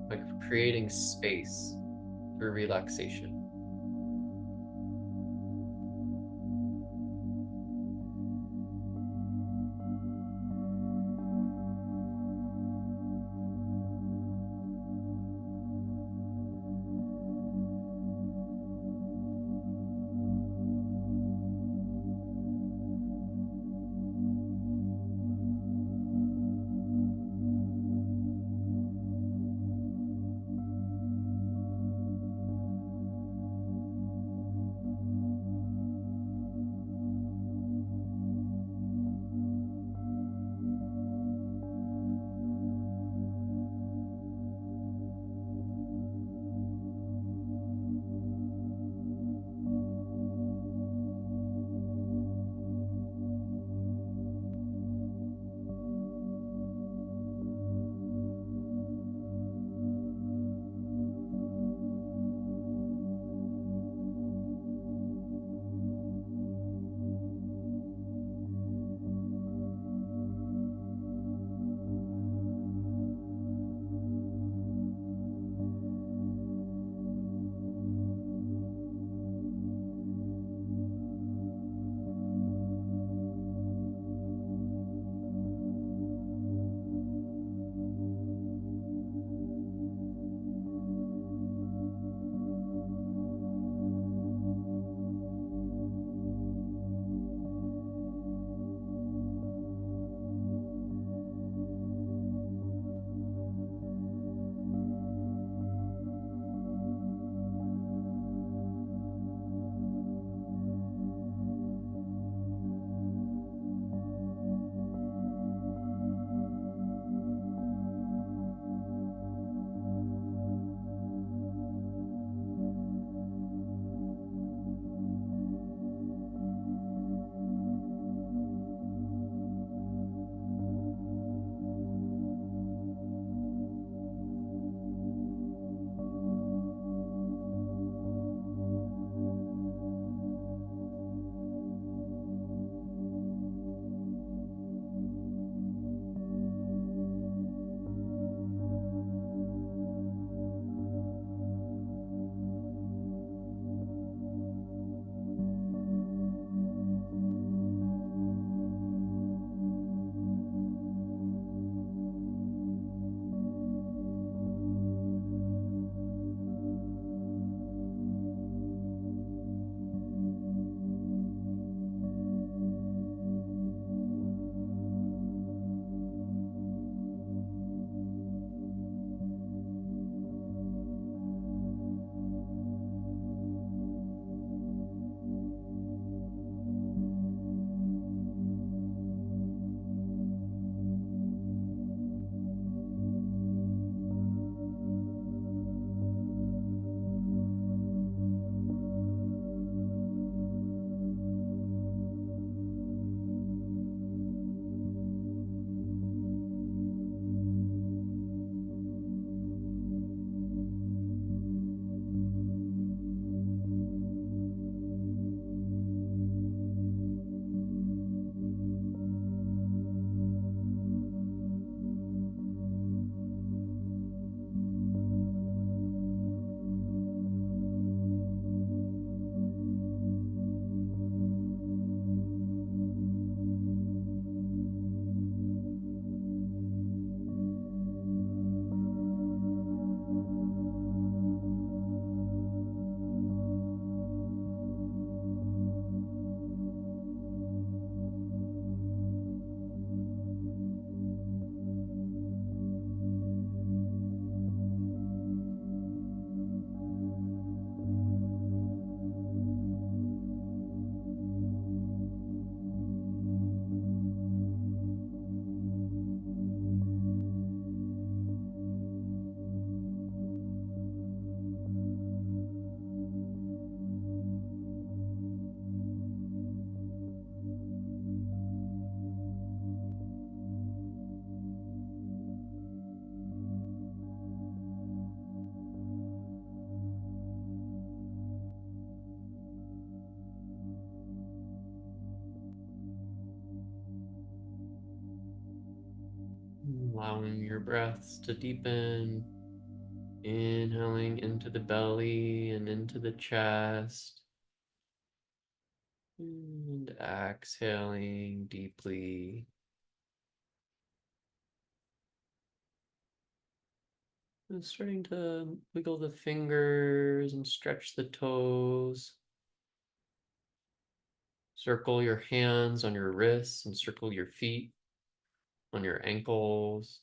by creating space for relaxation. allowing your breaths to deepen, inhaling into the belly and into the chest, and exhaling deeply. And starting to wiggle the fingers and stretch the toes. Circle your hands on your wrists and circle your feet on your ankles.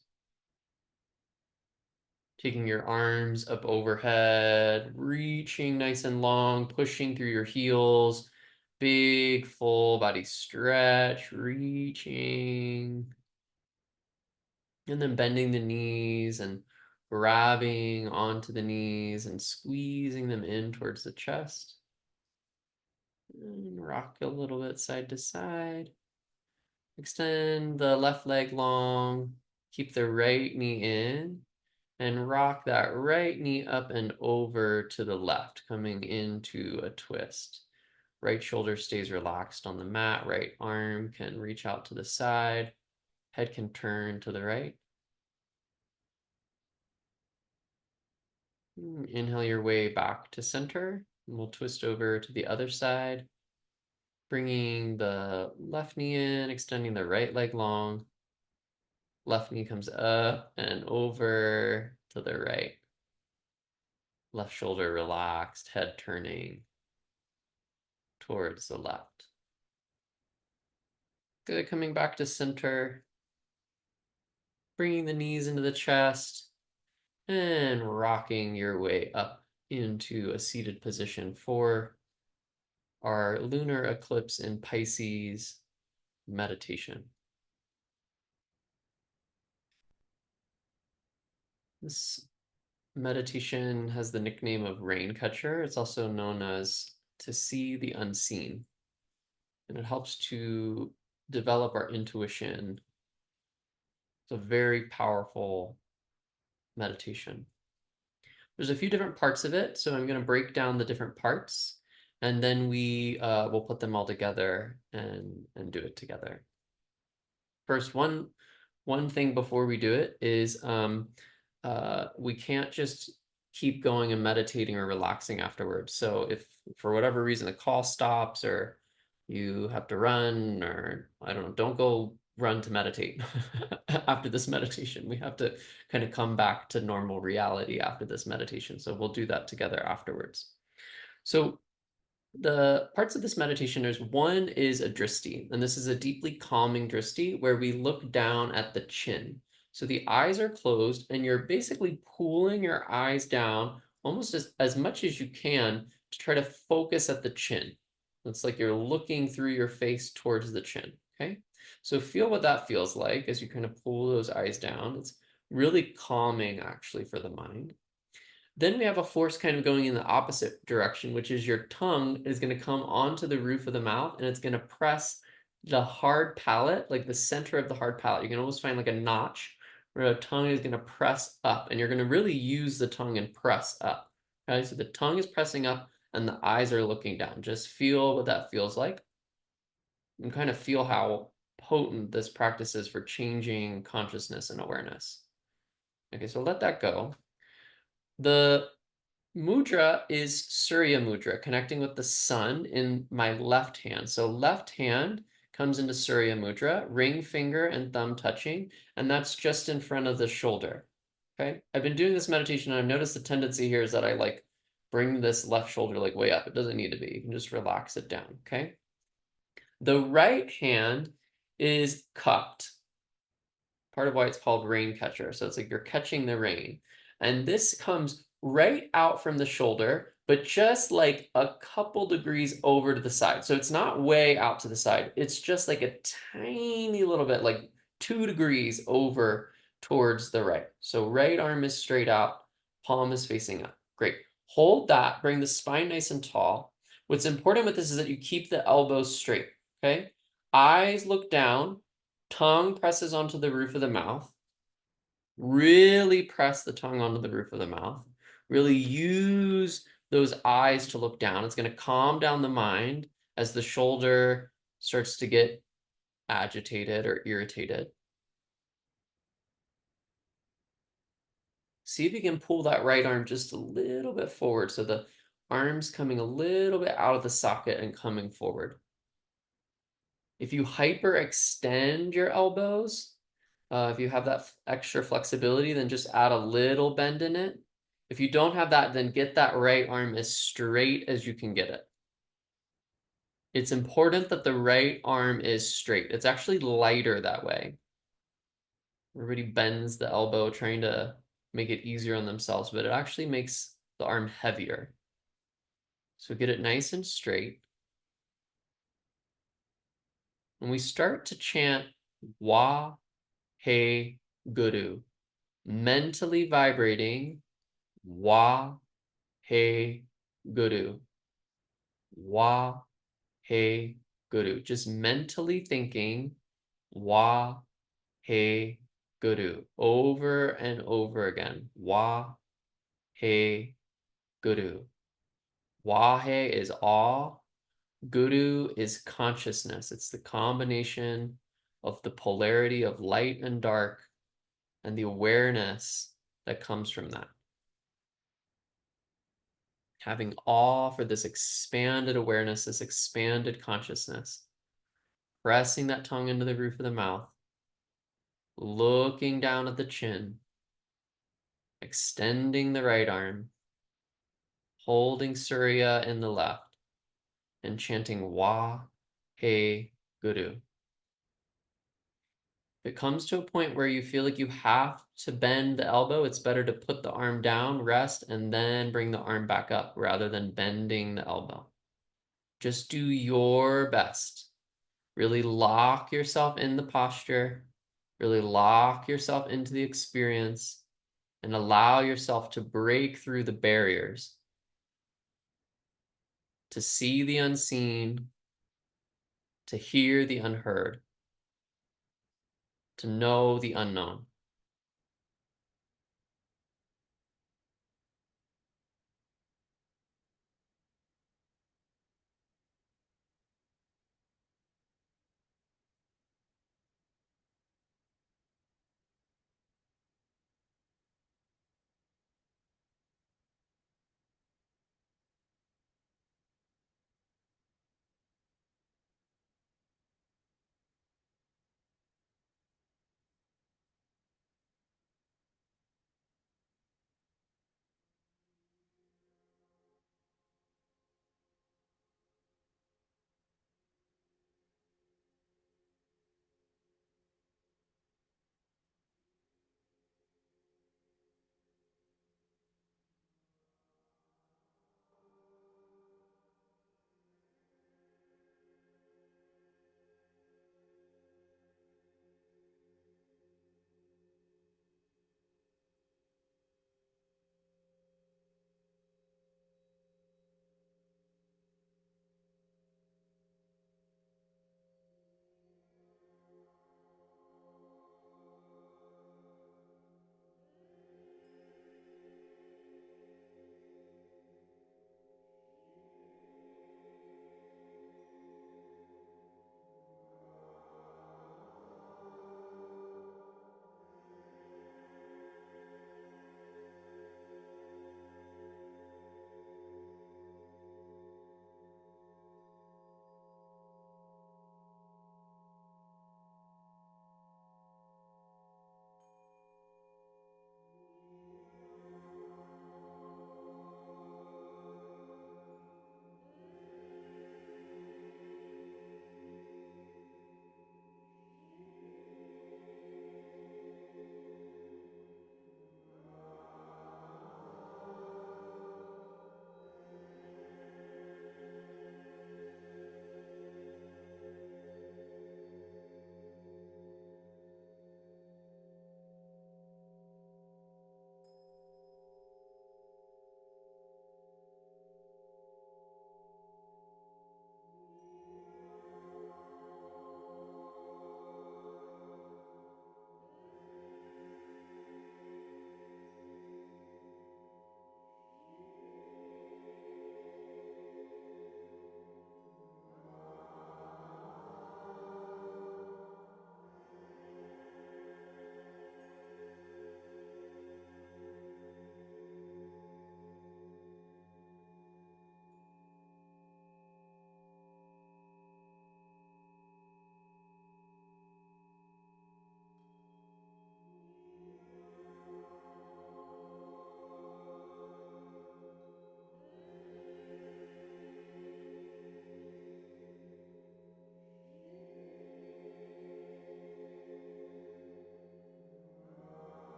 Taking your arms up overhead, reaching nice and long, pushing through your heels. Big full body stretch, reaching. And then bending the knees and grabbing onto the knees and squeezing them in towards the chest. And rock a little bit side to side. Extend the left leg long. Keep the right knee in. And rock that right knee up and over to the left, coming into a twist. Right shoulder stays relaxed on the mat. Right arm can reach out to the side. Head can turn to the right. Inhale your way back to center. And we'll twist over to the other side. Bringing the left knee in, extending the right leg long. Left knee comes up and over to the right. Left shoulder relaxed, head turning towards the left. Good, coming back to center. Bringing the knees into the chest and rocking your way up into a seated position for our lunar eclipse in Pisces meditation. This meditation has the nickname of rain catcher. It's also known as to see the unseen. And it helps to develop our intuition. It's a very powerful meditation. There's a few different parts of it, so I'm going to break down the different parts, and then we will put them all together and do it together. First, one thing before we do it is we can't just keep going and meditating or relaxing afterwards. So if for whatever reason the call stops or you have to run or I don't know, don't go run to meditate after this meditation. We have to kind of come back to normal reality after this meditation. So we'll do that together afterwards. So the parts of this meditation, there's one is a drishti, and this is a deeply calming drishti where we look down at the chin. So the eyes are closed and you're basically pulling your eyes down almost as much as you can to try to focus at the chin. It's like you're looking through your face towards the chin, okay? So feel what that feels like as you kind of pull those eyes down. It's really calming actually for the mind. Then we have a force kind of going in the opposite direction, which is your tongue is going to come onto the roof of the mouth and it's going to press the hard palate, like the center of the hard palate. You can almost find like a notch where the tongue is going to press up and you're going to really use the tongue and press up. Okay, so the tongue is pressing up and the eyes are looking down. Just feel what that feels like and kind of feel how potent this practice is for changing consciousness and awareness. Okay, so let that go. The mudra is Surya mudra, connecting with the sun in my left hand. So left hand comes into Surya mudra, ring finger and thumb touching, and that's just in front of the shoulder. Okay, I've been doing this meditation and I've noticed the tendency here is that I like bring this left shoulder like way up. It doesn't need to be. You can just relax it down, okay? The right hand is cupped. Part of why it's called rain catcher. So it's like you're catching the rain. And this comes right out from the shoulder, but just like a couple degrees over to the side. So it's not way out to the side. It's just like a tiny little bit, like 2 degrees over towards the right. So right arm is straight out, palm is facing up. Great. Hold that, bring the spine nice and tall. What's important with this is that you keep the elbows straight, okay? Eyes look down, tongue presses onto the roof of the mouth. Really press the tongue onto the roof of the mouth. Really use those eyes to look down. It's going to calm down the mind as the shoulder starts to get agitated or irritated. See if you can pull that right arm just a little bit forward. So the arm's coming a little bit out of the socket and coming forward. If you hyperextend your elbows, if you have that extra flexibility, then just add a little bend in it. If you don't have that, then get that right arm as straight as you can get it. It's important that the right arm is straight. It's actually lighter that way. Everybody bends the elbow trying to make it easier on themselves, but it actually makes the arm heavier. So get it nice and straight. When we start to chant Wa He Guru, mentally vibrating Wa He Guru, Wa He Guru, just mentally thinking Wa He Guru over and over again. Wa He Guru. Wahe is awe. Guru is consciousness. It's the combination of the polarity of light and dark and the awareness that comes from that. Having awe for this expanded awareness, this expanded consciousness. Pressing that tongue into the roof of the mouth. Looking down at the chin. Extending the right arm. Holding Surya in the left. And chanting Wa He Guru. If it comes to a point where you feel like you have to bend the elbow, it's better to put the arm down, rest, and then bring the arm back up rather than bending the elbow. Just do your best. Really lock yourself in the posture, really lock yourself into the experience, and allow yourself to break through the barriers, to see the unseen, to hear the unheard, to know the unknown.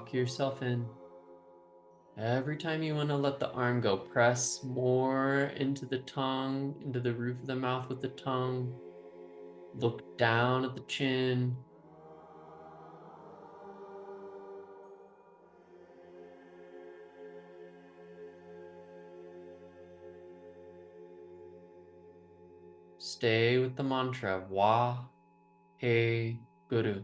lock yourself in. Every time you want to let the arm go, press more into the tongue, into the roof of the mouth with the tongue. Look down at the chin. Stay with the mantra, Wa He Guru.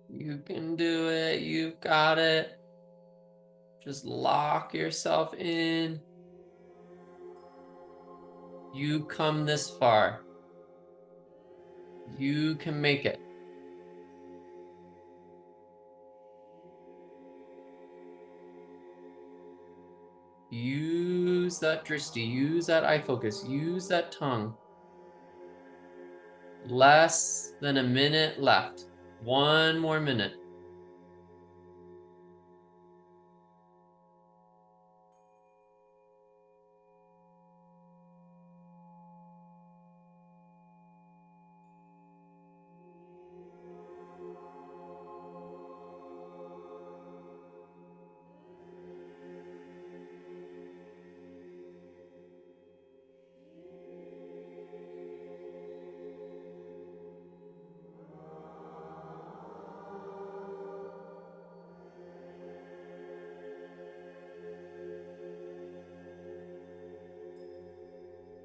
You can do it. You've got it. Just lock yourself in. You come this far. You can make it. Use that drishti. Use that eye focus. Use that tongue. Less than a minute left. One more minute.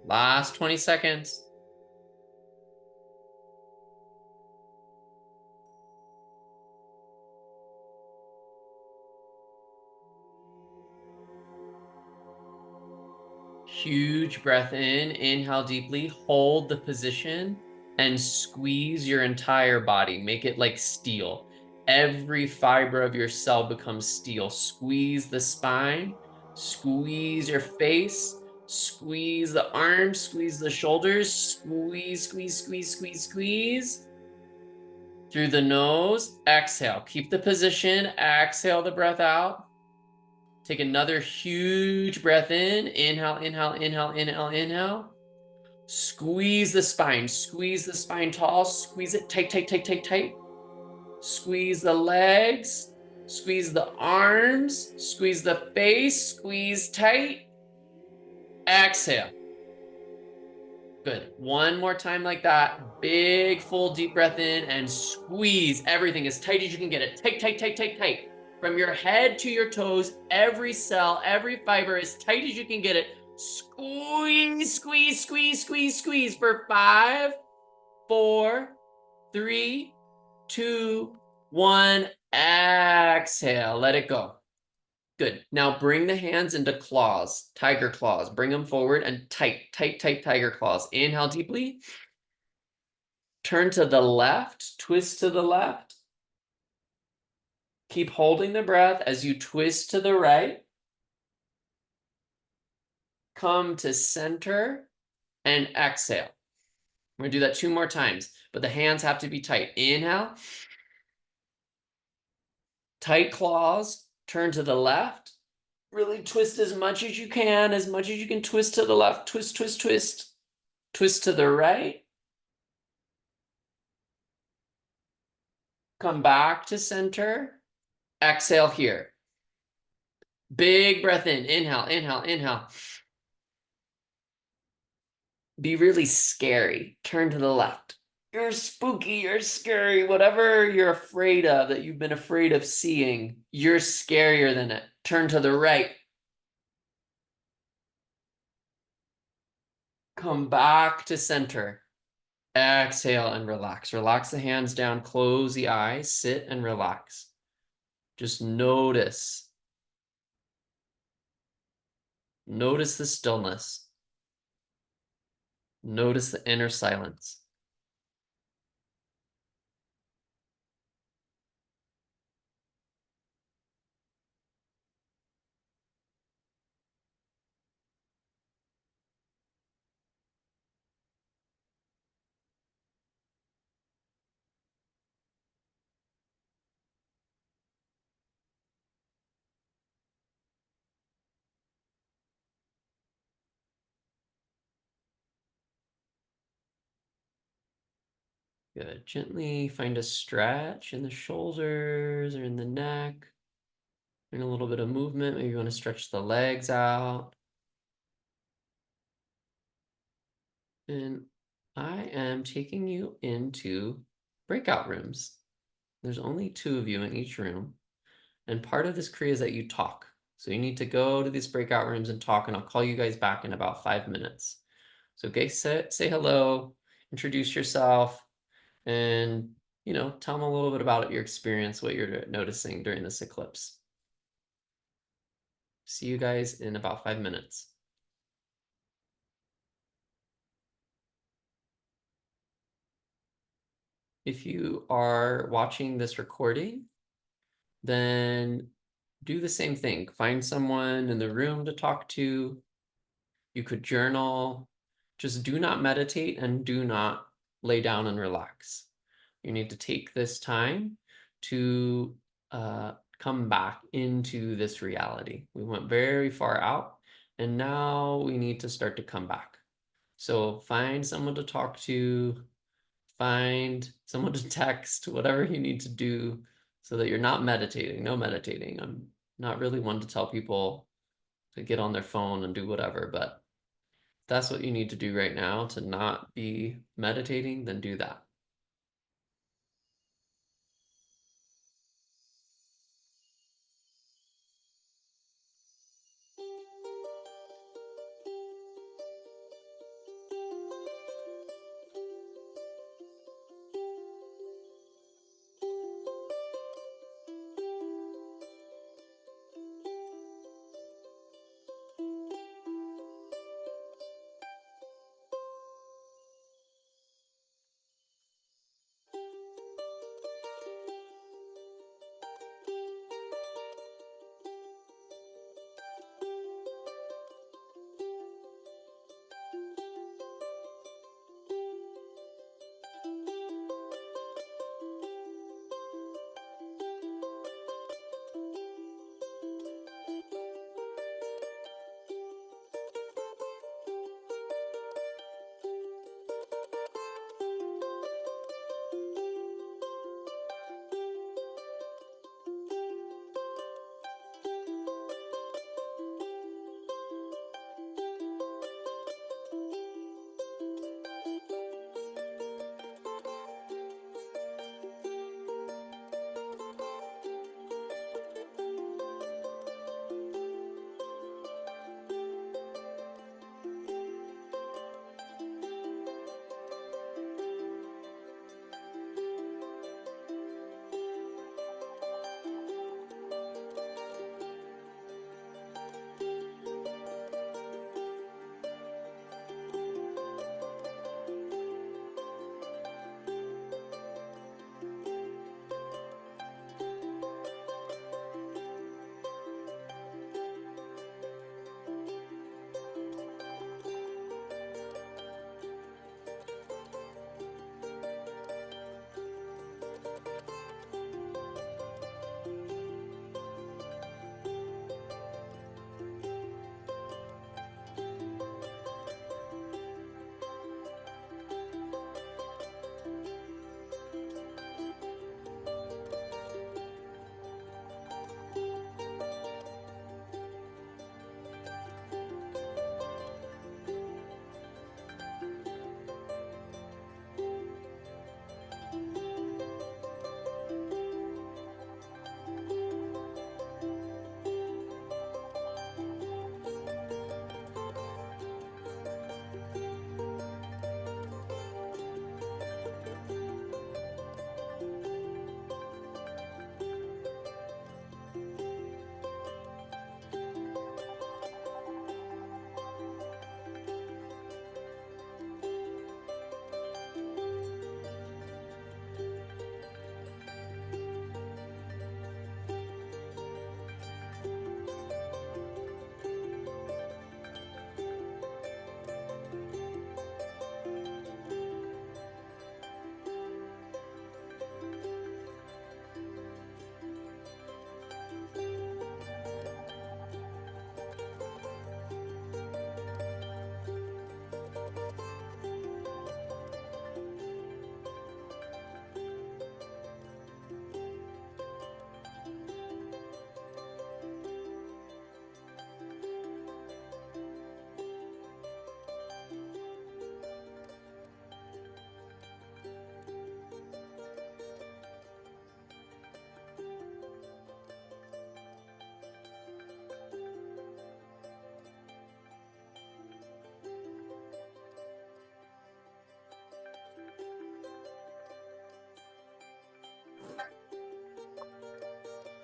Last 20 seconds. Huge breath in. Inhale deeply. Hold the position and squeeze your entire body. Make it like steel. Every fiber of your cell becomes steel. Squeeze the spine. Squeeze your face. Squeeze the arms. Squeeze the shoulders. Squeeze, squeeze, squeeze, squeeze, squeeze. Through the nose. Exhale. Keep the position. Exhale the breath out. Take another huge breath in. Inhale, inhale, inhale, inhale, inhale. Squeeze the spine. Squeeze the spine tall. Squeeze it tight, tight, tight, tight, tight. Squeeze the legs. Squeeze the arms. Squeeze the face. Squeeze tight. Exhale. Good. One more time like that. Big, full, deep breath in and squeeze everything as tight as you can get it. Tight, tight, tight, tight, tight. From your head to your toes, every cell, every fiber, as tight as you can get it. Squeeze, squeeze, squeeze, squeeze, squeeze for 5, 4, 3, 2, 1. Exhale. Let it go. Good. Now bring the hands into claws, tiger claws. Bring them forward and tight, tight, tight tiger claws. Inhale deeply. Turn to the left, twist to the left. Keep holding the breath as you twist to the right. Come to center and exhale. We're going to do that 2 more times, but the hands have to be tight. Inhale. Tight claws. Turn to the left. Really twist as much as you can twist to the left. Twist, twist, twist. Twist to the right. Come back to center. Exhale here. Big breath in. Inhale, inhale, inhale. Be really scary. Turn to the left. You're spooky, you're scary. Whatever you're afraid of that you've been afraid of seeing, you're scarier than it. Turn to the right. Come back to center. Exhale and relax. Relax the hands down, close the eyes, sit and relax. Just notice. Notice the stillness. Notice the inner silence. Good. Gently find a stretch in the shoulders or in the neck. And a little bit of movement. Maybe you want to stretch the legs out. And I am taking you into breakout rooms. There's only 2 of you in each room. And part of this Kriya is that you talk. So you need to go to these breakout rooms and talk, and I'll call you guys back in about 5 minutes. So say hello, introduce yourself, and tell them a little bit about your experience, what you're noticing during this eclipse. See you guys in about 5 minutes. If you are watching this recording, then do the same thing. Find someone in the room to talk to. You could journal. Just do not meditate and do not lay down and relax. You need to take this time to come back into this reality. We went very far out, and now we need to start to come back. So find someone to talk to, find someone to text, whatever you need to do so that you're not meditating. No meditating. I'm not really one to tell people to get on their phone and do whatever, but if that's what you need to do right now to not be meditating, then do that.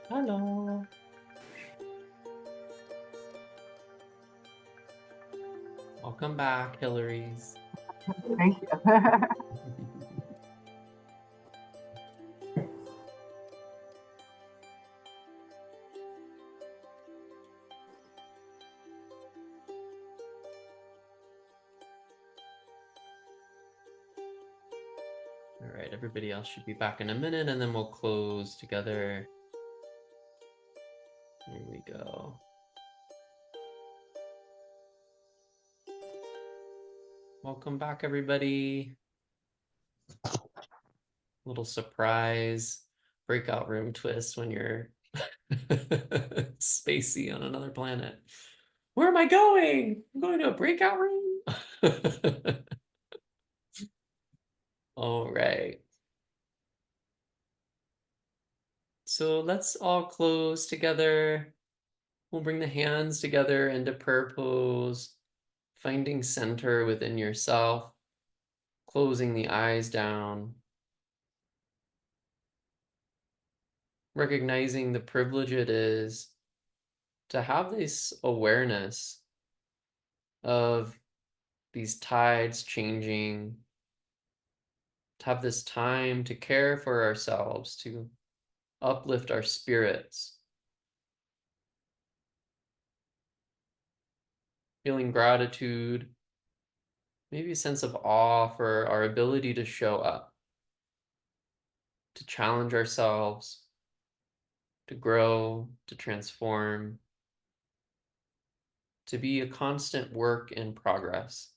Hello. Welcome back, Hillary's. Thank you. All right, everybody else should be back in a minute, and then we'll close together. Here we go. Welcome back, everybody. Little surprise breakout room twist when you're spacey on another planet. Where am I going? I'm going to a breakout room. All right. So let's all close together. We'll bring the hands together into prayer pose, finding center within yourself, closing the eyes down, recognizing the privilege it is to have this awareness of these tides changing, to have this time to care for ourselves, to uplift our spirits, feeling gratitude, maybe a sense of awe for our ability to show up, to challenge ourselves, to grow, to transform, to be a constant work in progress,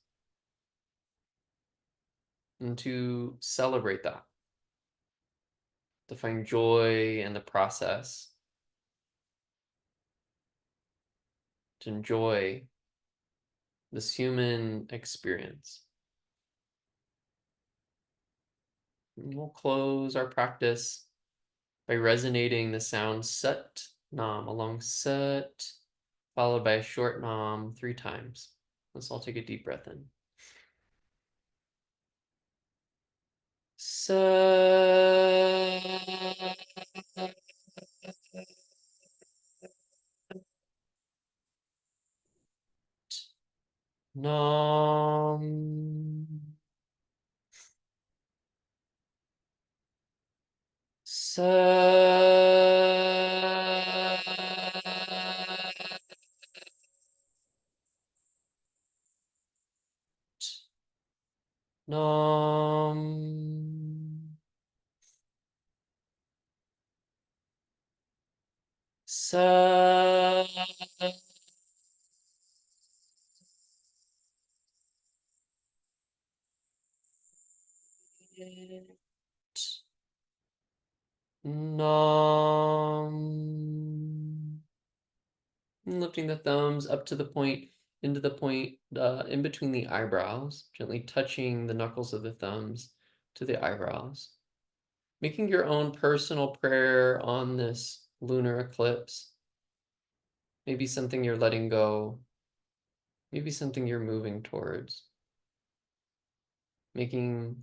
and to celebrate that, to find joy in the process, to enjoy this human experience. And we'll close our practice by resonating the sound Sat Nam along Sat, followed by a short Nam 3 times. Let's all take a deep breath in. Sat Nam. Sat Nam. Sat Nam. And lifting the thumbs up to the point, into the point in between the eyebrows, gently touching the knuckles of the thumbs to the eyebrows. Making your own personal prayer on this lunar eclipse. Maybe something you're letting go. Maybe something you're moving towards. Making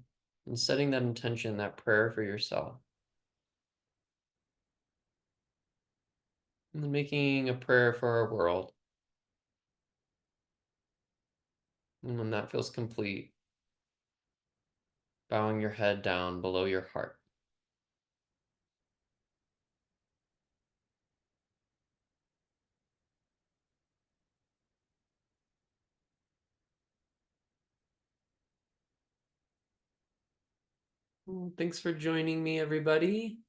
and setting that intention, that prayer for yourself. And then making a prayer for our world. And when that feels complete, bowing your head down below your heart. Well, thanks for joining me, everybody.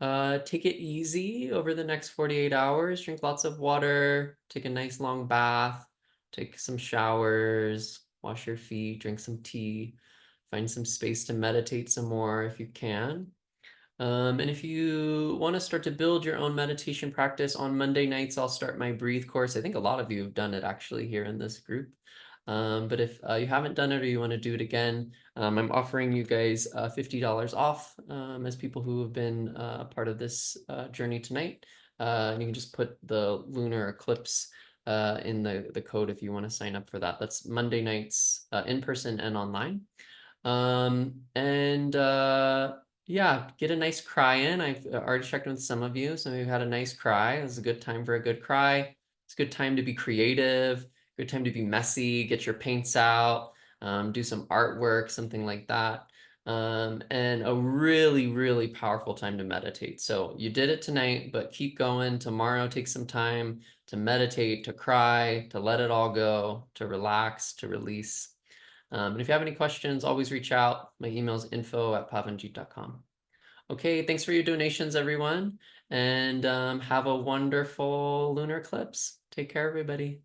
Take it easy over the next 48 hours. Drink lots of water, take a nice long bath, take some showers, wash your feet, drink some tea, find some space to meditate some more if you can. And if you want to start to build your own meditation practice, on Monday nights, I'll start my breathe course. I think a lot of you have done it actually here in this group. But if you haven't done it or you want to do it again, I'm offering you guys $50 off as people who have been part of this journey tonight. And you can just put the lunar eclipse in the code if you want to sign up for that. That's Monday nights in person and online. And Yeah, get a nice cry in. I've already checked with some of you. Some of you had a nice cry. This is a good time for a good cry. It's a good time to be creative, good time to be messy, get your paints out, do some artwork, something like that. And a really, really powerful time to meditate. So you did it tonight, but keep going. Tomorrow, take some time to meditate, to cry, to let it all go, to relax, to release. And if you have any questions, always reach out. My email is info@pavanjeet.com. Okay, thanks for your donations, everyone, and have a wonderful lunar eclipse. Take care, everybody.